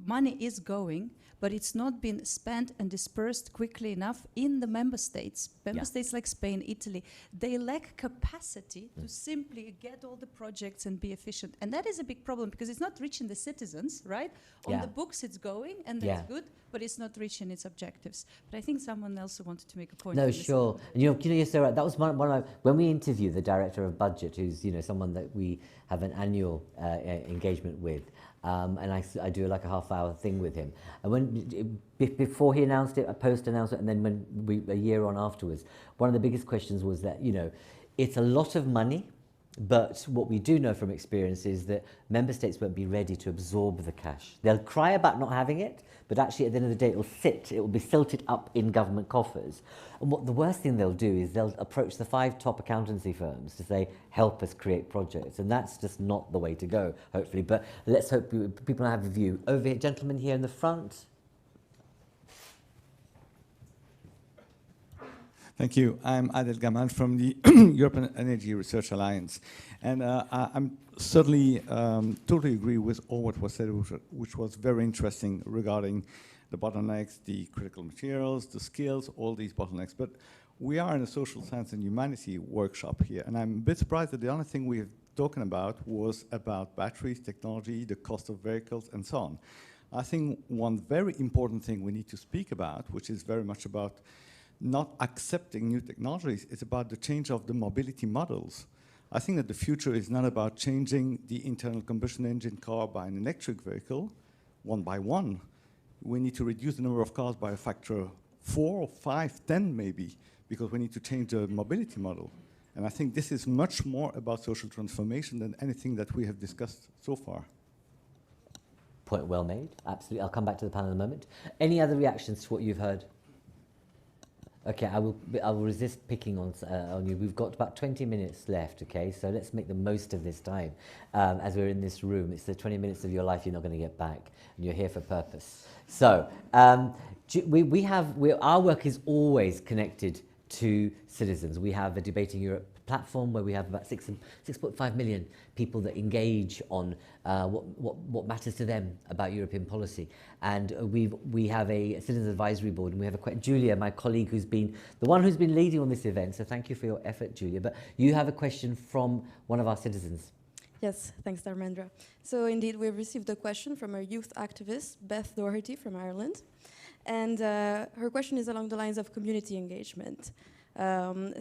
money is going, but it's not been spent and dispersed quickly enough in the member states. Member states like Spain, Italy, they lack capacity to simply get all the projects and be efficient. And that is a big problem, because it's not reaching the citizens, right? On the books it's going, and that's good, but it's not reaching its objectives. But I think someone else wanted to make a point. No, sure. And you're so right. That was one of my, when we interview the director of budget, who's, you know, someone that we have an annual engagement with, and I do like a half-hour thing with him. And when before he announced it, a post-announced it, and then when a year on afterwards, one of the biggest questions was that, you know, it's a lot of money, but what we do know from experience is that member states won't be ready to absorb the cash. They'll cry about not having it, but actually at the end of the day it will be silted up in government coffers. And what the worst thing they'll do is they'll approach the 5 top accountancy firms to say, help us create projects. And that's just not the way to go, hopefully. But let's hope people have a view. Over here, gentleman here in the front. Thank you. I'm Adel Gammal from the European Energy Research Alliance. And I'm certainly totally agree with all what was said, which was very interesting regarding the bottlenecks, the critical materials, the skills, all these bottlenecks. But we are in a social science and humanity workshop here. And I'm a bit surprised that the only thing we've talking about was about batteries, technology, the cost of vehicles, and so on. I think one very important thing we need to speak about, which is very much about not accepting new technologies, it's about the change of the mobility models. I think that the future is not about changing the internal combustion engine car by an electric vehicle, one by one. We need to reduce the number of cars by a factor 4, 5, 10 maybe, because we need to change the mobility model. And I think this is much more about social transformation than anything that we have discussed so far. Point well made, absolutely. I'll come back to the panel in a moment. Any other reactions to what you've heard? Okay, I will resist picking on you. We've got about 20 minutes left, okay? So let's make the most of this time. As we're in this room, it's the 20 minutes of your life you're not going to get back, and you're here for purpose. So our work is always connected to citizens. We have a Debating Europe platform where we have about 6.5 million people that engage on what matters to them about European policy. And we have a citizens advisory board, and we have Julia, my colleague, who's been the one who's been leading on this event. So thank you for your effort, Julia. But you have a question from one of our citizens. Yes, thanks, Dharmendra. So indeed, we've received a question from a youth activist, Beth Doherty from Ireland. And her question is along the lines of community engagement.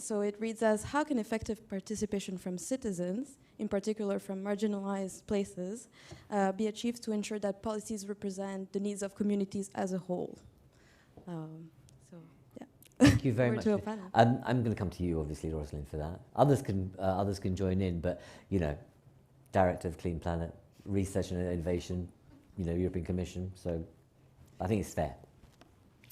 So it reads as, how can effective participation from citizens, in particular from marginalized places, be achieved to ensure that policies represent the needs of communities as a whole? So, yeah. Thank you very much. To a panel. I'm going to come to you, obviously, Rosalinde, for that. Others can join in, but, you know, Director of Clean Planet, Research and Innovation, you know, European Commission. So I think it's fair.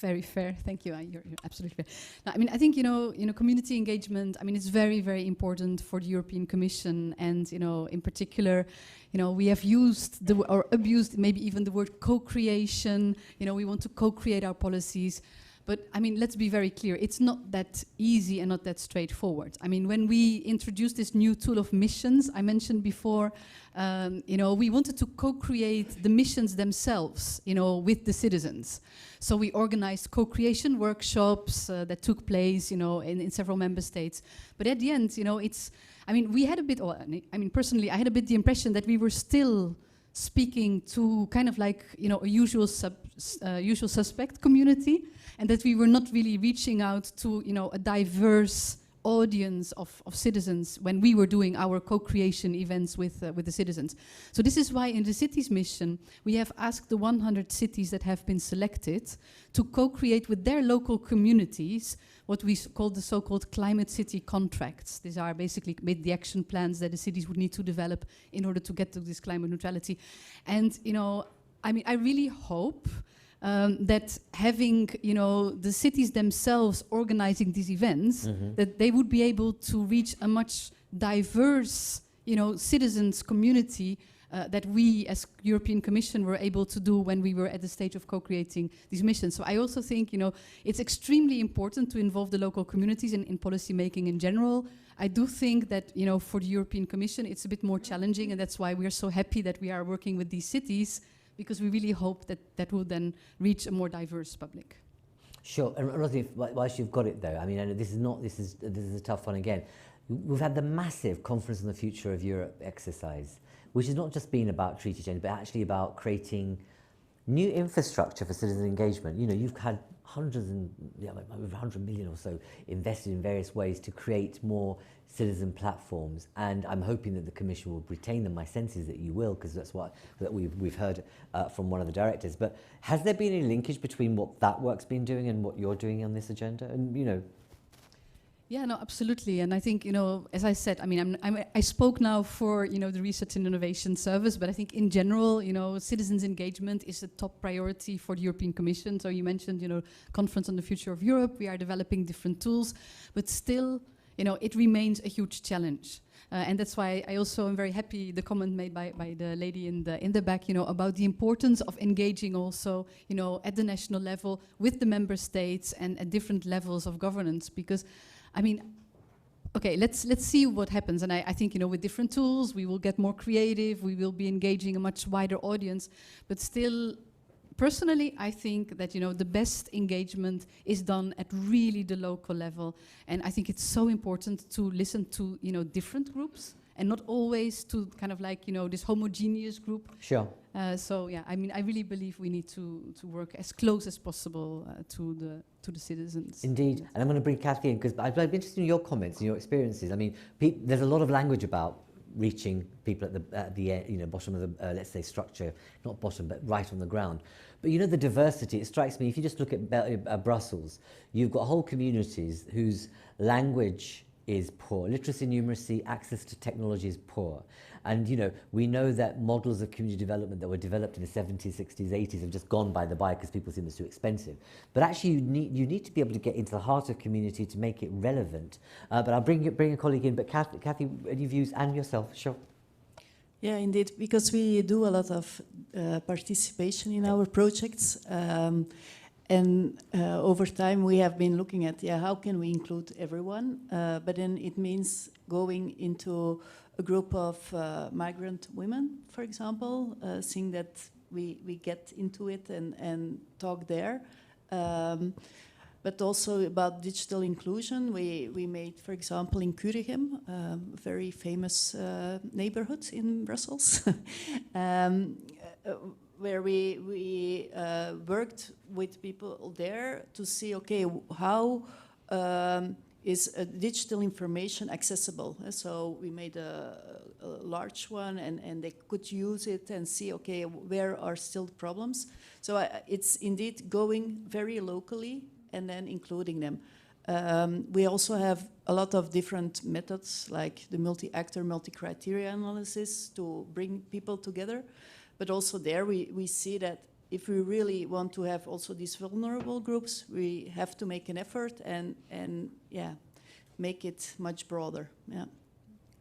Very fair. Thank you. You're absolutely fair. Now, I mean, I think, you know, community engagement, I mean, it's very, very important for the European Commission. And, you know, in particular, you know, we have used or abused maybe even the word co-creation. You know, we want to co-create our policies. But, I mean, let's be very clear. It's not that easy and not that straightforward. I mean, when we introduced this new tool of missions, I mentioned before, you know, we wanted to co-create the missions themselves, you know, with the citizens. So we organized co-creation workshops that took place, you know, in several member states. But at the end, you know, I mean, we had a bit, I mean, personally, I had a bit the impression that we were still speaking to kind of like, you know, a usual suspect community, and that we were not really reaching out to, you know, a diverse audience of citizens when we were doing our co-creation events with the citizens. So this is why in the cities mission, we have asked the 100 cities that have been selected to co-create with their local communities what we call the so-called climate city contracts. These are basically the action plans that the cities would need to develop in order to get to this climate neutrality. And, you know, I mean, I really hope that having, you know, the cities themselves organizing these events, that they would be able to reach a much diverse, you know, citizens community that we as European Commission were able to do when we were at the stage of co-creating these missions. So I also think, you know, it's extremely important to involve the local communities in policy making in general. I do think that, you know, for the European Commission, it's a bit more challenging, and that's why we are so happy that we are working with these cities, because we really hope that that will then reach a more diverse public. Sure, and Rosie, whilst you've got it though, I mean, I know this is a tough one again. We've had the massive Conference on the Future of Europe exercise, which has not just been about treaty change, but actually about creating new infrastructure for citizen engagement. You know, you've had hundreds and over 100 million or so invested in various ways to create more citizen platforms, and I'm hoping that the Commission will retain them. My sense is that you will, because that's what we've heard from one of the directors. But has there been any linkage between what that work's been doing and what you're doing on this agenda? And, you know, yeah, no, absolutely. And I think, you know, as I said, I mean, I spoke now for, you know, the Research and Innovation Service, but I think in general, you know, citizens engagement is a top priority for the European Commission. So you mentioned, you know, Conference on the Future of Europe. We are developing different tools, but still, you know, it remains a huge challenge. And that's why I also am very happy the comment made by the lady in the back, you know, about the importance of engaging also, you know, at the national level with the member states and at different levels of governance. Because, I mean, okay, let's see what happens. And I think, you know, with different tools, we will get more creative, we will be engaging a much wider audience, but still, personally, I think that, you know, the best engagement is done at really the local level. And I think it's so important to listen to, you know, different groups and not always to kind of like, you know, this homogeneous group. Sure. So, yeah, I mean, I really believe we need to work as close as possible to the citizens. Indeed. And I'm going to bring Cathy in, because I'd be interested in your comments and your experiences. I mean, there's a lot of language about reaching people at the you know, bottom of the let's say structure, not bottom but right on the ground. But you know, the diversity, it strikes me, if you just look at Brussels, you've got whole communities whose language is poor, literacy, numeracy, access to technology is poor. And you know, we know that models of community development that were developed in the 70s, 60s, 80s have just gone by the by because people think it's too expensive. But actually you need to be able to get into the heart of community to make it relevant. But I'll bring a colleague in, but Cathy, any views, and yourself, sure. Yeah, indeed, because we do a lot of participation in our projects. And over time, we have been looking at, how can we include everyone? But then it means going into a group of migrant women, for example, seeing that we get into it and talk there. But also about digital inclusion, we made, for example, in Kuregem, a very famous neighborhood in Brussels, where we worked with people there to see, okay, how is digital information accessible? So we made a large one, and they could use it and see, okay, where are still the problems? So it's indeed going very locally and then including them. We also have a lot of different methods, like the multi-actor, multi-criteria analysis to bring people together. But also there we see that if we really want to have also these vulnerable groups, we have to make an effort and make it much broader. Yeah.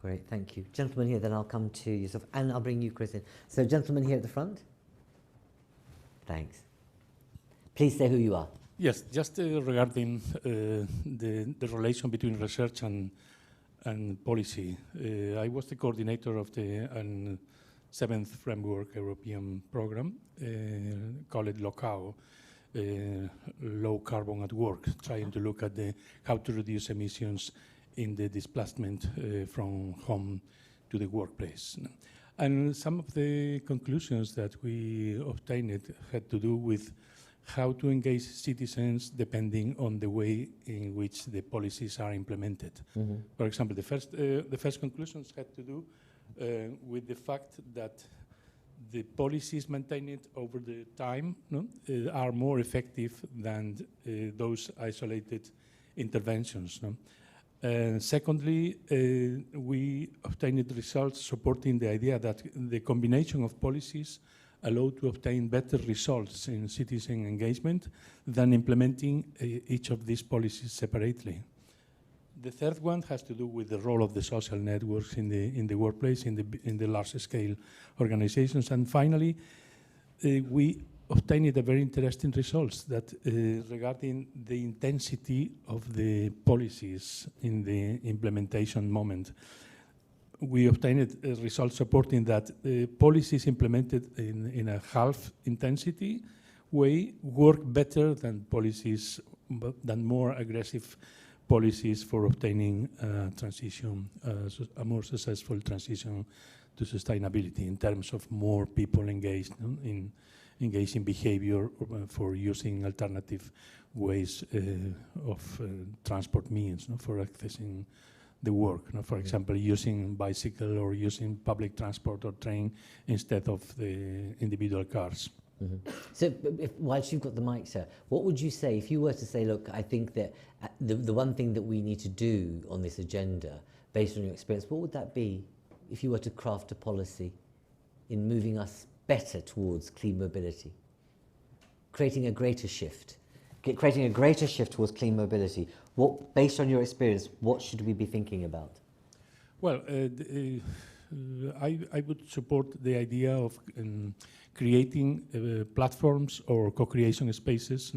Great, thank you. Gentleman here, then I'll come to yourself, and I'll bring you, Chris, in. So gentleman here at the front. Thanks. Please say who you are. Yes, just regarding the relation between research and policy. I was the coordinator of the 7th Framework European Program, called LOCAO, Low Carbon at Work, trying to look at how to reduce emissions in the displacement from home to the workplace. And some of the conclusions that we obtained had to do with how to engage citizens depending on the way in which the policies are implemented. Mm-hmm. For example, the first conclusions had to do with the fact that the policies maintained over the time are more effective than those isolated interventions. Secondly, we obtained results supporting the idea that the combination of policies allow to obtain better results in citizen engagement than implementing each of these policies separately. The third one has to do with the role of the social networks in the workplace, in the large scale organizations. And finally, we obtained a very interesting results that regarding the intensity of the policies in the implementation moment. We obtained results supporting that policies implemented in a half intensity way work better than policies, than more aggressive policies for obtaining transition, a more successful transition to sustainability in terms of more people engaged in behavior for using alternative ways of transport means for accessing the work. For example, using bicycle or using public transport or train instead of the individual cars. Mm-hmm. So, whilst you've got the mic, sir, what would you say if you were to say, look, I think that the one thing that we need to do on this agenda, based on your experience, what would that be if you were to craft a policy in moving us better towards clean mobility, creating a greater shift towards clean mobility? What, based on your experience, what should we be thinking about? Well, I would support the idea of creating platforms or co-creation spaces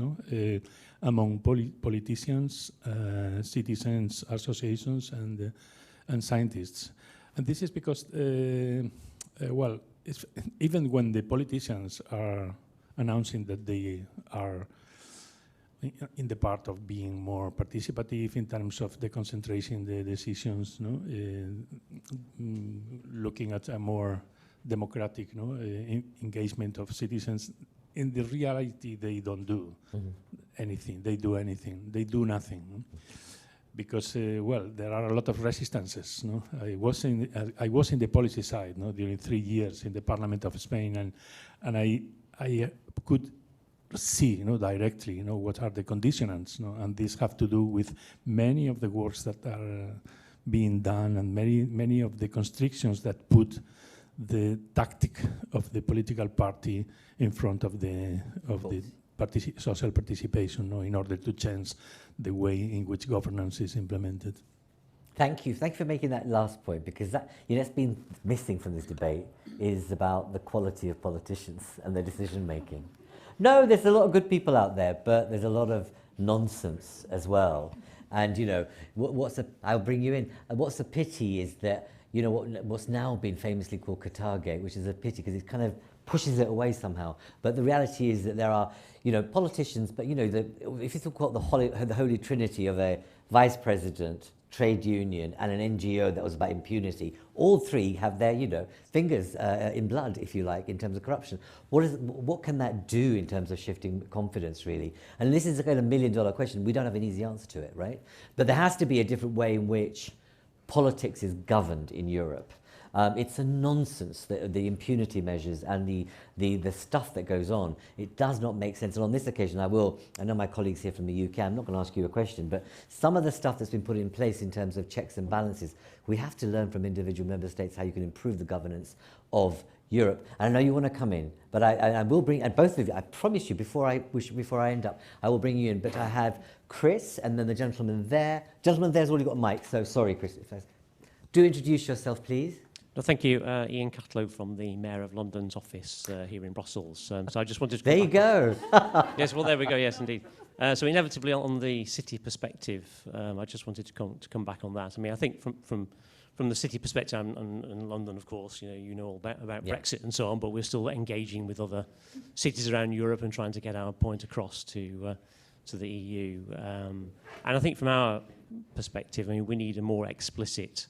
among politicians, citizens, associations, and scientists. And this is because, even when the politicians are announcing that they are in the part of being more participative in terms of the concentration, the decisions, looking at a more democratic engagement of citizens. In the reality, they don't do anything. They do nothing. Because, there are a lot of resistances. I was in the policy side during 3 years in the Parliament of Spain, and I could see directly what are the conditionants, and these have to do with many of the works that are being done and many of the constrictions that put the tactic of the political party in front of the social participation in order to change the way in which governance is implemented. Thank you for making that last point, because that that's been missing from this debate is about the quality of politicians and their decision making. No, there's a lot of good people out there, but there's a lot of nonsense as well. And, you know, I'll bring you in. What's a pity is that, you know, what's now been famously called Qatargate, which is a pity because it kind of pushes it away somehow. But the reality is that there are, you know, politicians, but, you know, if you talk about the holy trinity of a vice president, trade union, and an NGO that was about impunity, all three have their, you know, fingers in blood, if you like, in terms of corruption. What can that do in terms of shifting confidence, really? And this is a kind of million-dollar question. We don't have an easy answer to it, right? But there has to be a different way in which politics is governed in Europe. It's a nonsense, the impunity measures and the stuff that goes on. It does not make sense. And on this occasion, I know my colleagues here from the UK, I'm not going to ask you a question, but some of the stuff that's been put in place in terms of checks and balances, we have to learn from individual member states how you can improve the governance of Europe. And I know you want to come in, but I will bring, and both of you, I promise you, before I end up, I will bring you in. But I have Chris and then the gentleman there. Gentleman there's already got a mic, so sorry, Chris. Do introduce yourself, please. No, thank you. Ian Catlow from the Mayor of London's office here in Brussels. So I just wanted to... There you go. Yes, well, there we go. Yes, indeed. So inevitably on the city perspective, I just wanted to come back on that. I mean, I think from the city perspective, and London, of course, you know all about Brexit and so on, but we're still engaging with other cities around Europe and trying to get our point across to the EU. And I think from our perspective, I mean, we need a more explicit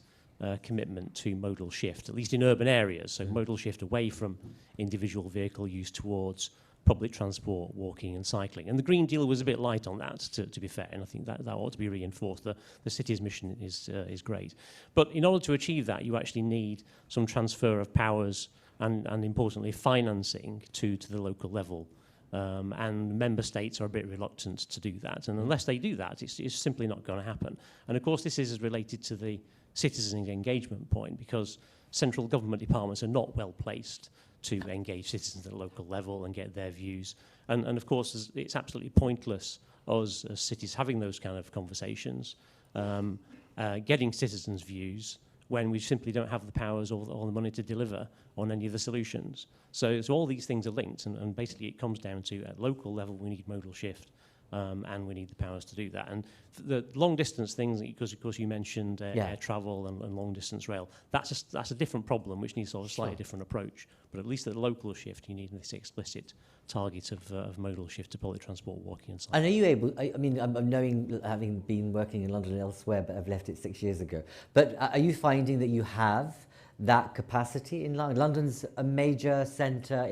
commitment to modal shift, at least in urban areas. So modal shift away from individual vehicle use towards public transport, walking and cycling. And the Green Deal was a bit light on that, to be fair, and I think that ought to be reinforced. The city's mission is great. But in order to achieve that, you actually need some transfer of powers and importantly, financing to the local level. And member states are a bit reluctant to do that. And unless they do that, it's simply not going to happen. And of course, this is related to the citizen engagement point, because central government departments are not well placed to engage citizens at a local level and get their views. And of course, it's absolutely pointless us as cities having those kind of conversations, getting citizens' views when we simply don't have the powers or the money to deliver on any of the solutions. So all these things are linked, and basically it comes down to at local level we need modal shift. And we need the powers to do that. And the long distance things, because of course you mentioned air travel and long distance rail, that's a different problem which needs sort of a slightly different approach. But at least at the local shift, you need this explicit target of modal shift to public transport, walking and cycling. And are you able, I mean, I'm knowing, having been working in London and elsewhere, but I've left it 6 years ago. But are you finding that you have that capacity in London? London's a major centre.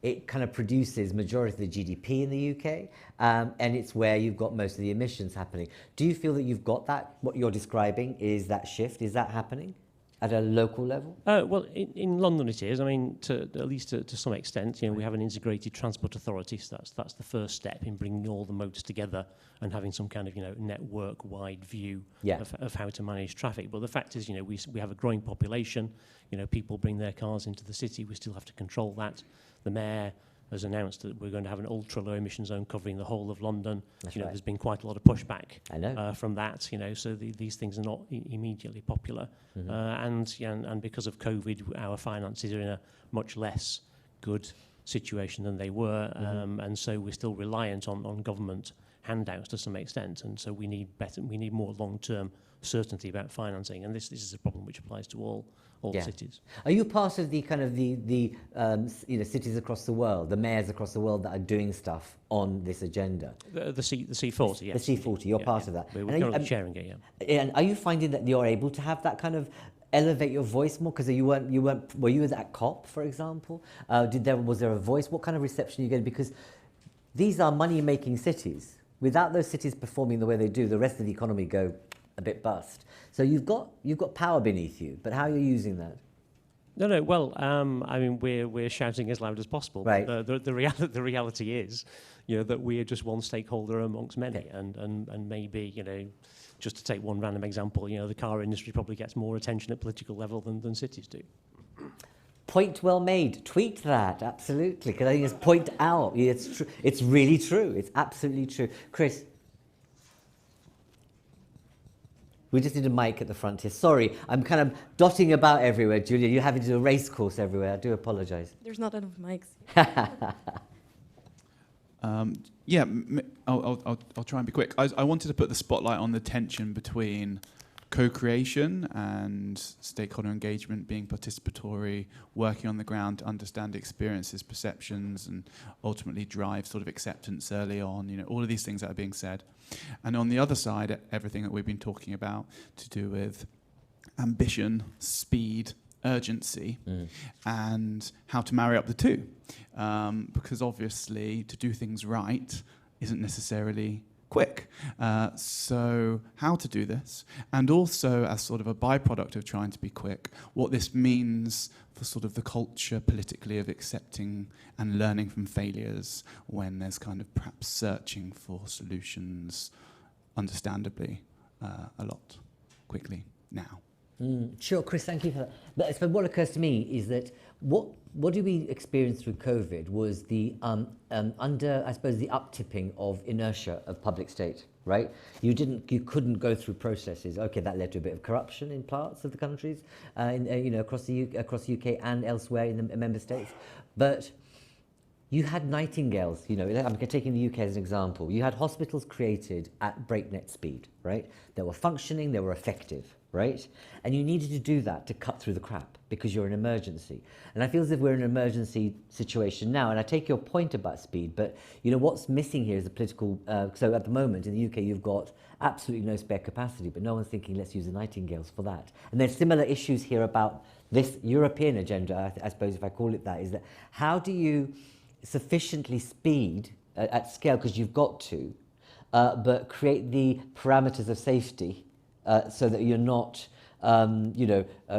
It kind of produces majority of the GDP in the UK, and it's where you've got most of the emissions happening. Do you feel that you've got that, what you're describing is that shift? Is that happening at a local level? Well, in London it is. I mean, at least to some extent, you know, we have an integrated transport authority, so that's the first step in bringing all the modes together and having some kind of, you know, network-wide view of how to manage traffic. But the fact is, you know, we have a growing population. You know, people bring their cars into the city. We still have to control that. The Mayor has announced that we're going to have an ultra-low emission zone covering the whole of London. That's you know, right. there's been quite a lot of pushback from that. You know, so these things are not immediately popular. Mm-hmm. And because of COVID, our finances are in a much less good situation than they were, and so we're still reliant on government handouts to some extent. And so we need more long-term certainty about financing, and this is a problem which applies to all cities. Are you part of the kind of the cities across the world, the mayors across the world that are doing stuff on this agenda? The C40, yes. The C40, you're part of that. We're currently sharing it, And are you finding that you're able to have that kind of elevate your voice more? Because were you at COP, for example? Was there a voice? What kind of reception are you getting? Because these are money-making cities. Without those cities performing the way they do, the rest of the economy go a bit bust. So you've got power beneath you, but how are you using that? No. Well, I mean, we're shouting as loud as possible. Right. The reality is, you know, that we are just one stakeholder amongst many, and maybe, you know, just to take one random example, you know, the car industry probably gets more attention at political level than cities do. Point well made. Tweet that, absolutely, because I think it's point out. It's true. It's really true. It's absolutely true. Chris. We just need a mic at the front here. Sorry, I'm kind of dotting about everywhere, Julia. You're having to do a race course everywhere. I do apologise. There's not enough mics. Yeah, I'll try and be quick. I wanted to put the spotlight on the tension between co-creation and stakeholder engagement, being participatory, working on the ground to understand experiences, perceptions, and ultimately drive sort of acceptance early on, you know, all of these things that are being said. And on the other side, everything that we've been talking about to do with ambition, speed, urgency, and how to marry up the two. Because obviously to do things right isn't necessarily quick. So how to do this, and also as sort of a byproduct of trying to be quick, what this means for sort of the culture politically of accepting and learning from failures when there's kind of perhaps searching for solutions, understandably, a lot quickly now. Sure, Chris, thank you for that. But so what occurs to me is that what did we experience through COVID was the I suppose the uptipping of inertia of public state, right? You couldn't go through processes. Okay, that led to a bit of corruption in parts of the countries, across the UK and elsewhere in the member states, but you had nightingales, I'm taking the UK as an example. You had hospitals created at breakneck speed, right? They were functioning, they were effective, right? And you needed to do that to cut through the crap because you're an emergency. And I feel as if we're in an emergency situation now, and I take your point about speed, but what's missing here is the political, so at the moment in the UK you've got absolutely no spare capacity, but no one's thinking let's use the nightingales for that. And there's similar issues here about this European agenda, I suppose if I call it that, is that how do you sufficiently speed at scale, because you've got to, but create the parameters of safety so that you're not,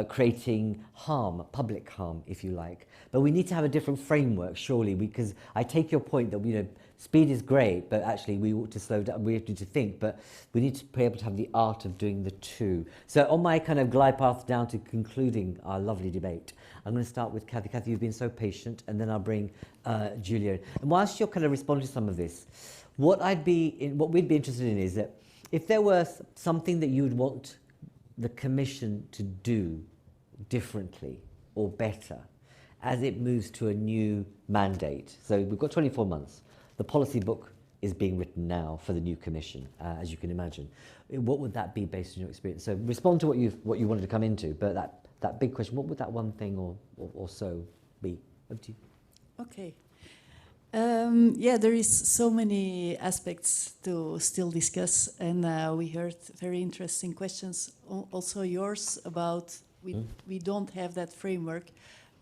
creating harm, public harm, if you like. But we need to have a different framework, surely, because I take your point that, speed is great, but actually we ought to slow down, we have to think, but we need to be able to have the art of doing the two. So on my kind of glide path down to concluding our lovely debate, I'm going to start with Cathy. Cathy, you've been so patient, and then I'll bring Julia. And whilst you're kind of responding to some of this, what we'd be interested in is that if there were something that you would want the Commission to do differently or better as it moves to a new mandate. So we've got 24 months. The policy book is being written now for the new Commission, as you can imagine. What would that be based on your experience? So respond to what you wanted to come into, but that big question, what would that one thing or so be? Up to you. Okay. There is so many aspects to still discuss, and we heard very interesting questions, also yours, about we don't have that framework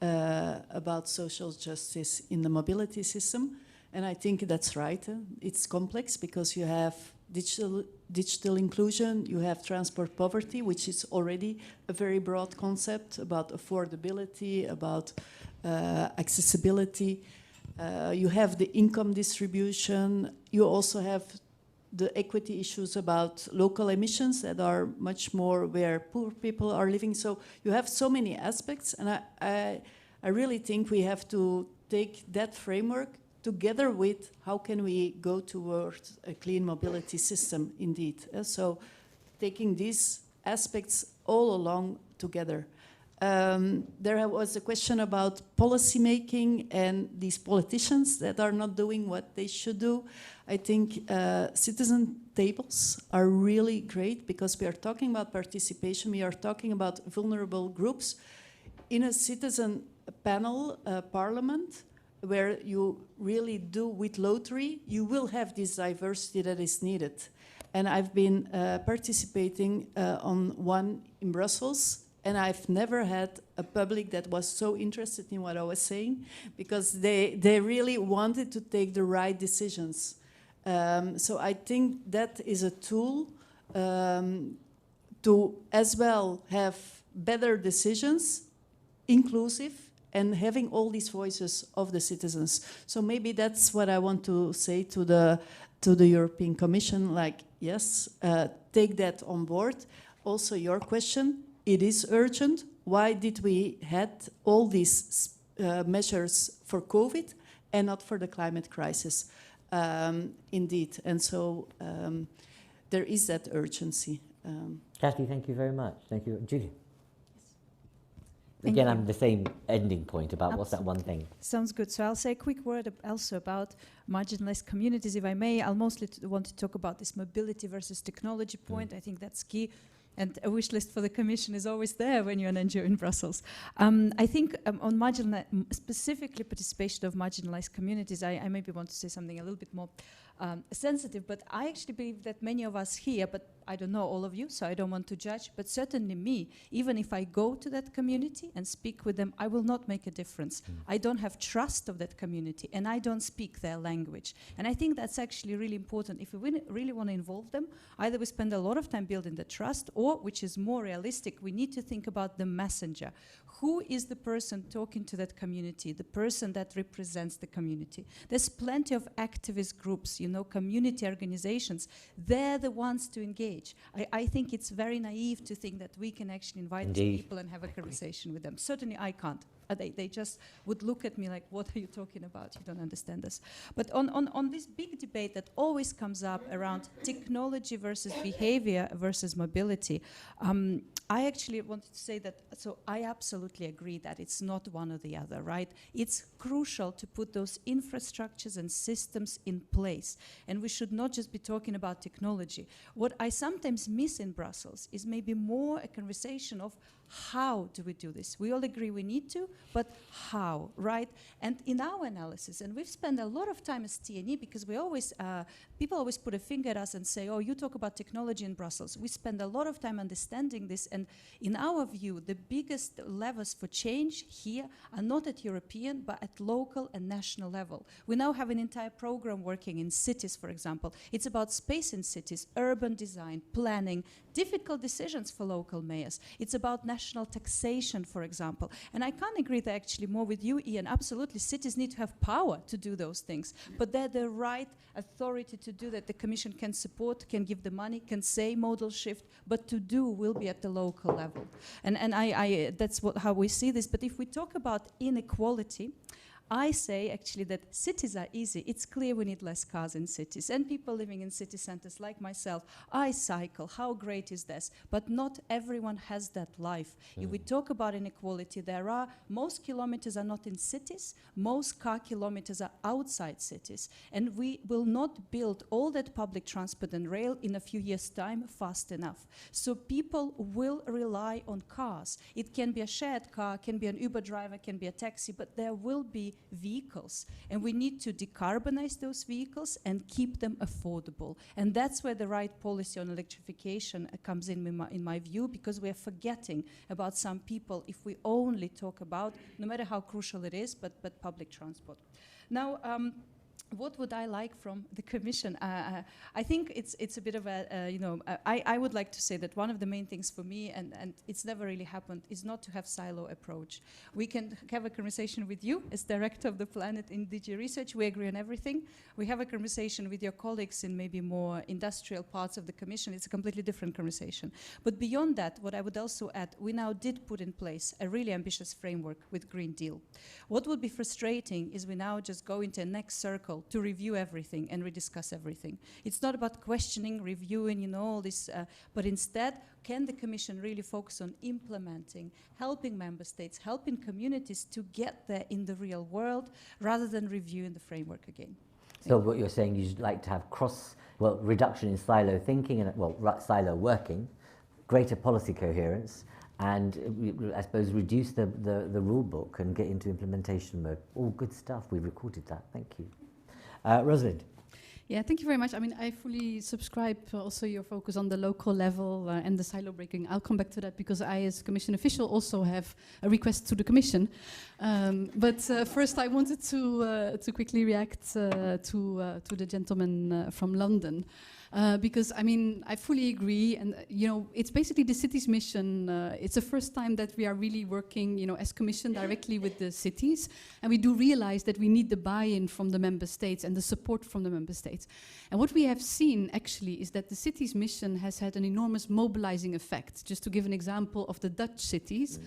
about social justice in the mobility system, and I think that's right. It's complex because you have digital inclusion, you have transport poverty, which is already a very broad concept about affordability, about accessibility. You have the income distribution. You also have the equity issues about local emissions that are much more where poor people are living. So you have so many aspects, and I really think we have to take that framework together with how can we go towards a clean mobility system indeed. So taking these aspects all along together. There was a question about policy making and these politicians that are not doing what they should do. I think citizen tables are really great because we are talking about participation, we are talking about vulnerable groups. In a citizen panel parliament, where you really do with lottery, you will have this diversity that is needed. And I've been participating on one in Brussels, and I've never had a public that was so interested in what I was saying, because they really wanted to take the right decisions. So I think that is a tool to as well have better decisions, inclusive, and having all these voices of the citizens. So maybe that's what I want to say to the European Commission, like, yes, take that on board. Also your question, it is urgent. Why did we had all these measures for COVID and not for the climate crisis? Indeed, and so there is that urgency. Cathy, thank you very much. Thank you. Julia. again, I'm the same ending point about what's that one thing. Sounds good. So I'll say a quick word also about marginalized communities, if I may. I'll mostly want to talk about this mobility versus technology point. I think that's key. And a wish list for the Commission is always there when you're an NGO in Brussels. I think on specifically participation of marginalized communities, I maybe want to say something a little bit more sensitive, but I actually believe that many of us here, but I don't know all of you, so I don't want to judge, but certainly me, even if I go to that community and speak with them, I will not make a difference. I don't have trust of that community, and I don't speak their language. And I think that's actually really important. If we really want to involve them, either we spend a lot of time building the trust, or, which is more realistic, we need to think about the messenger. Who is the person talking to that community, the person that represents the community? There's plenty of activist groups, you know, community organizations. They're the ones to engage. I think it's very naive to think that we can actually invite these people and have a conversation with them. Certainly I can't. They just would look at me like, what are you talking about? You don't understand this. But on this big debate that always comes up around technology versus behavior versus mobility, I actually wanted to say that, so I absolutely agree that it's not one or the other, right? It's crucial to put those infrastructures and systems in place. And we should not just be talking about technology. What I sometimes miss in Brussels is maybe more a conversation of how do we do this? We all agree we need to, but how, right? And in our analysis, and we've spent a lot of time as TNE because we always, people always put a finger at us and say, oh, you talk about technology in Brussels. We spend a lot of time understanding this, and in our view, the biggest levers for change here are not at European, but at local and national level. We now have an entire program working in cities, for example. It's about space in cities, urban design, planning, difficult decisions for local mayors. It's about national taxation, for example. And I can't agree that actually more with you, Ian. Absolutely, cities need to have power to do those things, but they're the right authority to do that. The Commission can support, can give the money, can say modal shift, but to do will be at the local level. And that's how we see this. But if we talk about inequality, I say actually that cities are easy. It's clear we need less cars in cities. And people living in city centers like myself, I cycle. How great is this? But not everyone has that life. If we talk about inequality, most kilometers are not in cities. Most car kilometers are outside cities. And we will not build all that public transport and rail in a few years' time fast enough. So people will rely on cars. It can be a shared car, can be an Uber driver, can be a taxi, but there will be vehicles, and we need to decarbonize those vehicles and keep them affordable. And that's where the right policy on electrification comes in my view, because we are forgetting about some people if we only talk about, no matter how crucial it is, but public transport. Now, what would I like from the Commission? I think it's a bit of I would like to say that one of the main things for me, and it's never really happened, is not to have silo approach. We can have a conversation with you as Director of the Planet in DG Research. We agree on everything. We have a conversation with your colleagues in maybe more industrial parts of the Commission. It's a completely different conversation. But beyond that, what I would also add, we now did put in place a really ambitious framework with Green Deal. What would be frustrating is we now just go into a next circle to review everything and rediscuss everything. It's not about questioning, reviewing, all this, but instead, can the Commission really focus on implementing, helping member states, helping communities to get there in the real world, rather than reviewing the framework again? So what you're saying, you'd like to have reduction in silo thinking and, silo working, greater policy coherence, and I suppose reduce the rule book and get into implementation mode. All good stuff. We recorded that. Thank you. Rosalinde. Yeah, thank you very much. I mean, I fully subscribe also your focus on the local level and the silo breaking. I'll come back to that because I, as Commission official, also have a request to the Commission. But first, I wanted to quickly react to the gentleman from London. Because, I mean, I fully agree, and, it's basically the city's mission. It's the first time that we are really working, as Commission directly with the cities, and we do realize that we need the buy-in from the member states and the support from the member states. And what we have seen, actually, is that the city's mission has had an enormous mobilizing effect. Just to give an example of the Dutch cities,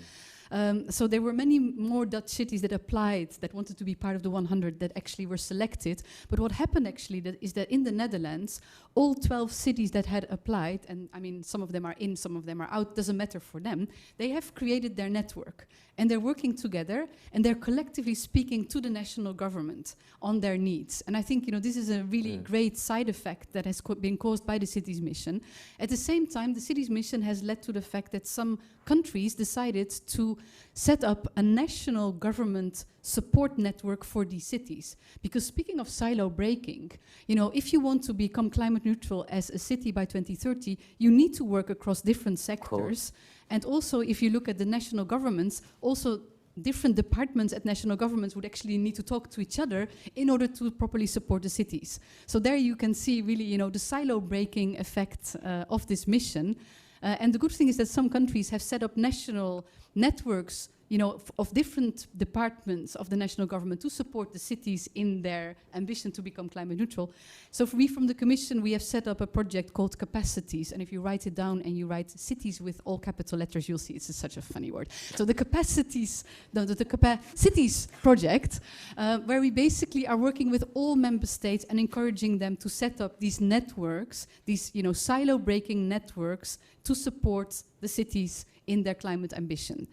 So there were many more Dutch cities that applied, that wanted to be part of the 100, that actually were selected. But what happened actually is that in the Netherlands, all 12 cities that had applied, and I mean, some of them are in, some of them are out, doesn't matter for them, they have created their network. And they're working together, and they're collectively speaking to the national government on their needs. And I think, you know, this is a really great side effect that has been caused by the cities mission. At the same time, the cities mission has led to the fact that some countries decided to set up a national government support network for these cities. Because speaking of silo breaking, you know, if you want to become climate neutral as a city by 2030, you need to work across different sectors. And also, if you look at the national governments, also different departments at national governments would actually need to talk to each other in order to properly support the cities. So there you can see really, you know, the silo breaking effect of this mission. And the good thing is that some countries have set up national networks, you know, of different departments of the national government to support the cities in their ambition to become climate neutral. So we from the Commission, we have set up a project called Capacities. And if you write it down and you write cities with all capital letters, you'll see it's such a funny word. So the Capacities, the Capacities project, where we basically are working with all member states and encouraging them to set up these networks, these, you know, silo breaking networks to support the cities in their climate ambition.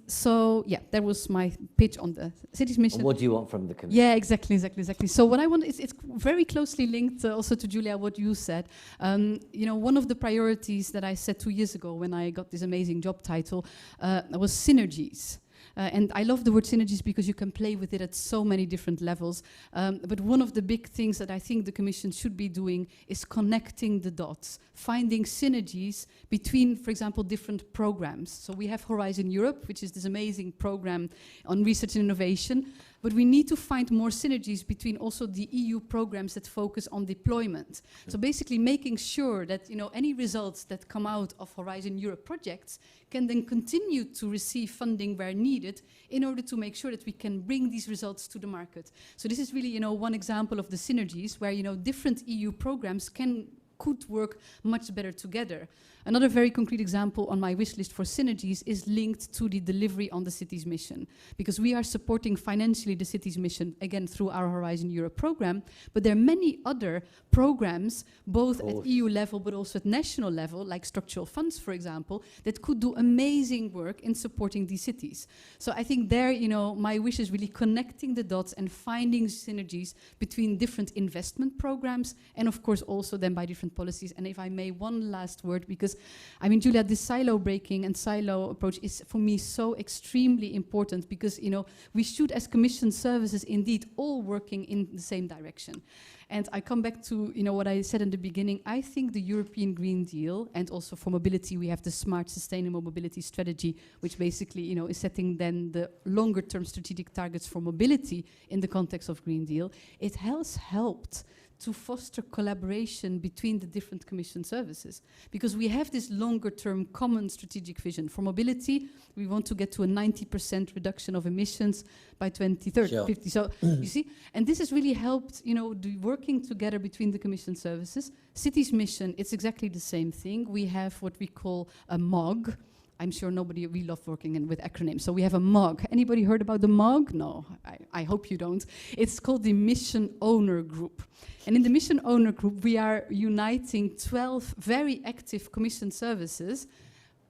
So yeah, that was my pitch on the cities mission. And what do you want from the Commission? Yeah, exactly. So what I want is, it's very closely linked also to Julia, what you said. You know, one of the priorities that I said 2 years ago when I got this amazing job title was synergies. And I love the word synergies because you can play with it at so many different levels. But one of the big things that I think the Commission should be doing is connecting the dots, finding synergies between, for example, different programs. So we have Horizon Europe, which is this amazing program on research and innovation. But we need to find more synergies between also the EU programs that focus on deployment. So basically making sure that, you know, any results that come out of Horizon Europe projects can then continue to receive funding where needed in order to make sure that we can bring these results to the market. So this is really, you know, one example of the synergies where, you know, different EU programs could work much better together. Another very concrete example on my wish list for synergies is linked to the delivery on the cities mission, because we are supporting financially the cities mission, again, through our Horizon Europe program, but there are many other programs, both at EU level but also at national level, like structural funds, for example, that could do amazing work in supporting these cities. So I think there, you know, my wish is really connecting the dots and finding synergies between different investment programs and, of course, also then by different policies. And if I may, one last word, because I mean, Julia, this silo breaking and silo approach is for me so extremely important, because, you know, we should as Commission services indeed all working in the same direction. And I come back to, you know, what I said in the beginning. I think the European Green Deal, and also for mobility, we have the Smart Sustainable Mobility Strategy, which basically, you know, is setting then the longer term strategic targets for mobility in the context of Green Deal. It has helped to foster collaboration between the different Commission services, because we have this longer term common strategic vision. For mobility, we want to get to a 90% reduction of emissions by 2030, Sure. 50. So you see, and this has really helped, you know, the working together between the Commission services. Cities mission, it's exactly the same thing. We have what we call a MOG. I'm sure we love working with acronyms. So we have a MOG. Anybody heard about the MOG? No, I hope you don't. It's called the Mission Owner Group. And in the Mission Owner Group, we are uniting 12 very active Commission services.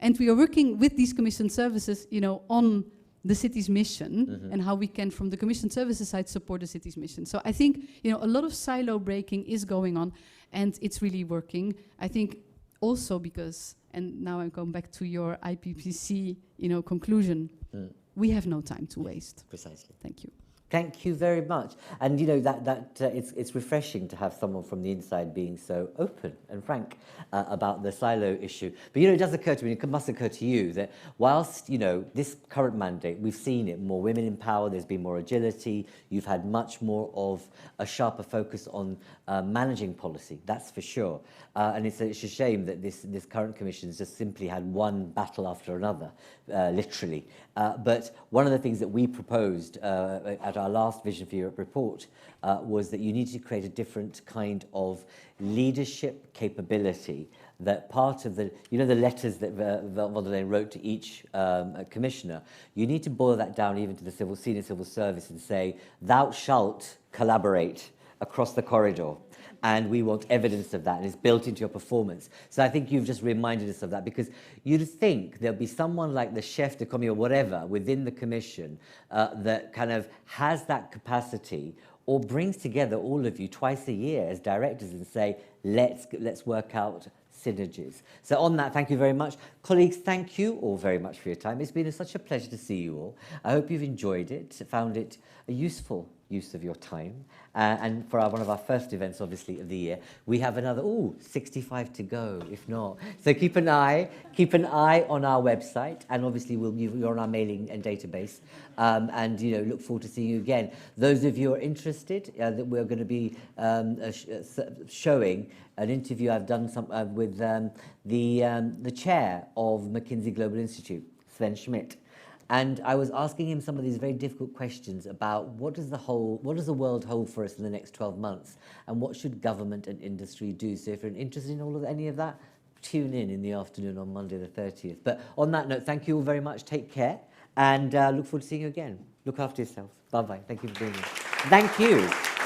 And we are working with these Commission services, you know, on the city's mission and how we can, from the Commission services side, support the city's mission. So I think, you know, a lot of silo breaking is going on, and it's really working. I think also because, and now I'm going back to your IPPC, you know, conclusion. We have no time to waste. Precisely. Thank you. Thank you very much. And you know it's refreshing to have someone from the inside being so open and frank about the silo issue. But you know, it does occur to me, it must occur to you, that whilst, you know, this current mandate, we've seen it, more women in power, there's been more agility, you've had much more of a sharper focus on managing policy, that's for sure. And it's a shame that this current Commission's just simply had one battle after another, literally. But one of the things that we proposed at our last Vision for Europe report, was that you need to create a different kind of leadership capability. That part of the, you know, the letters that von der Leyen wrote to each commissioner, you need to boil that down even to the senior civil service and say, thou shalt collaborate across the corridor. And we want evidence of that, and it's built into your performance. So I think you've just reminded us of that, because you'd think there'll be someone like the chef de commis or whatever within the commission that kind of has that capacity, or brings together all of you twice a year as directors and say, let's work out synergies. So on that, thank you very much. Colleagues, thank you all very much for your time. It's been such a pleasure to see you all. I hope you've enjoyed it, found it a useful use of your time. And for one of our first events, obviously, of the year, we have another, 65 to go, if not. So keep an eye on our website, and obviously you're on our mailing and database, and look forward to seeing you again. Those of you who are interested, that we're going to be showing an interview I've done with the chair of McKinsey Global Institute, Sven Schmidt. And I was asking him some of these very difficult questions about what does the world hold for us in the next 12 months, and what should government and industry do. So if you're interested in any of that, tune in the afternoon on Monday the 30th. But on that note, thank you all very much. Take care, and look forward to seeing you again. Look after yourselves. Bye-bye. Thank you for being here. Thank you.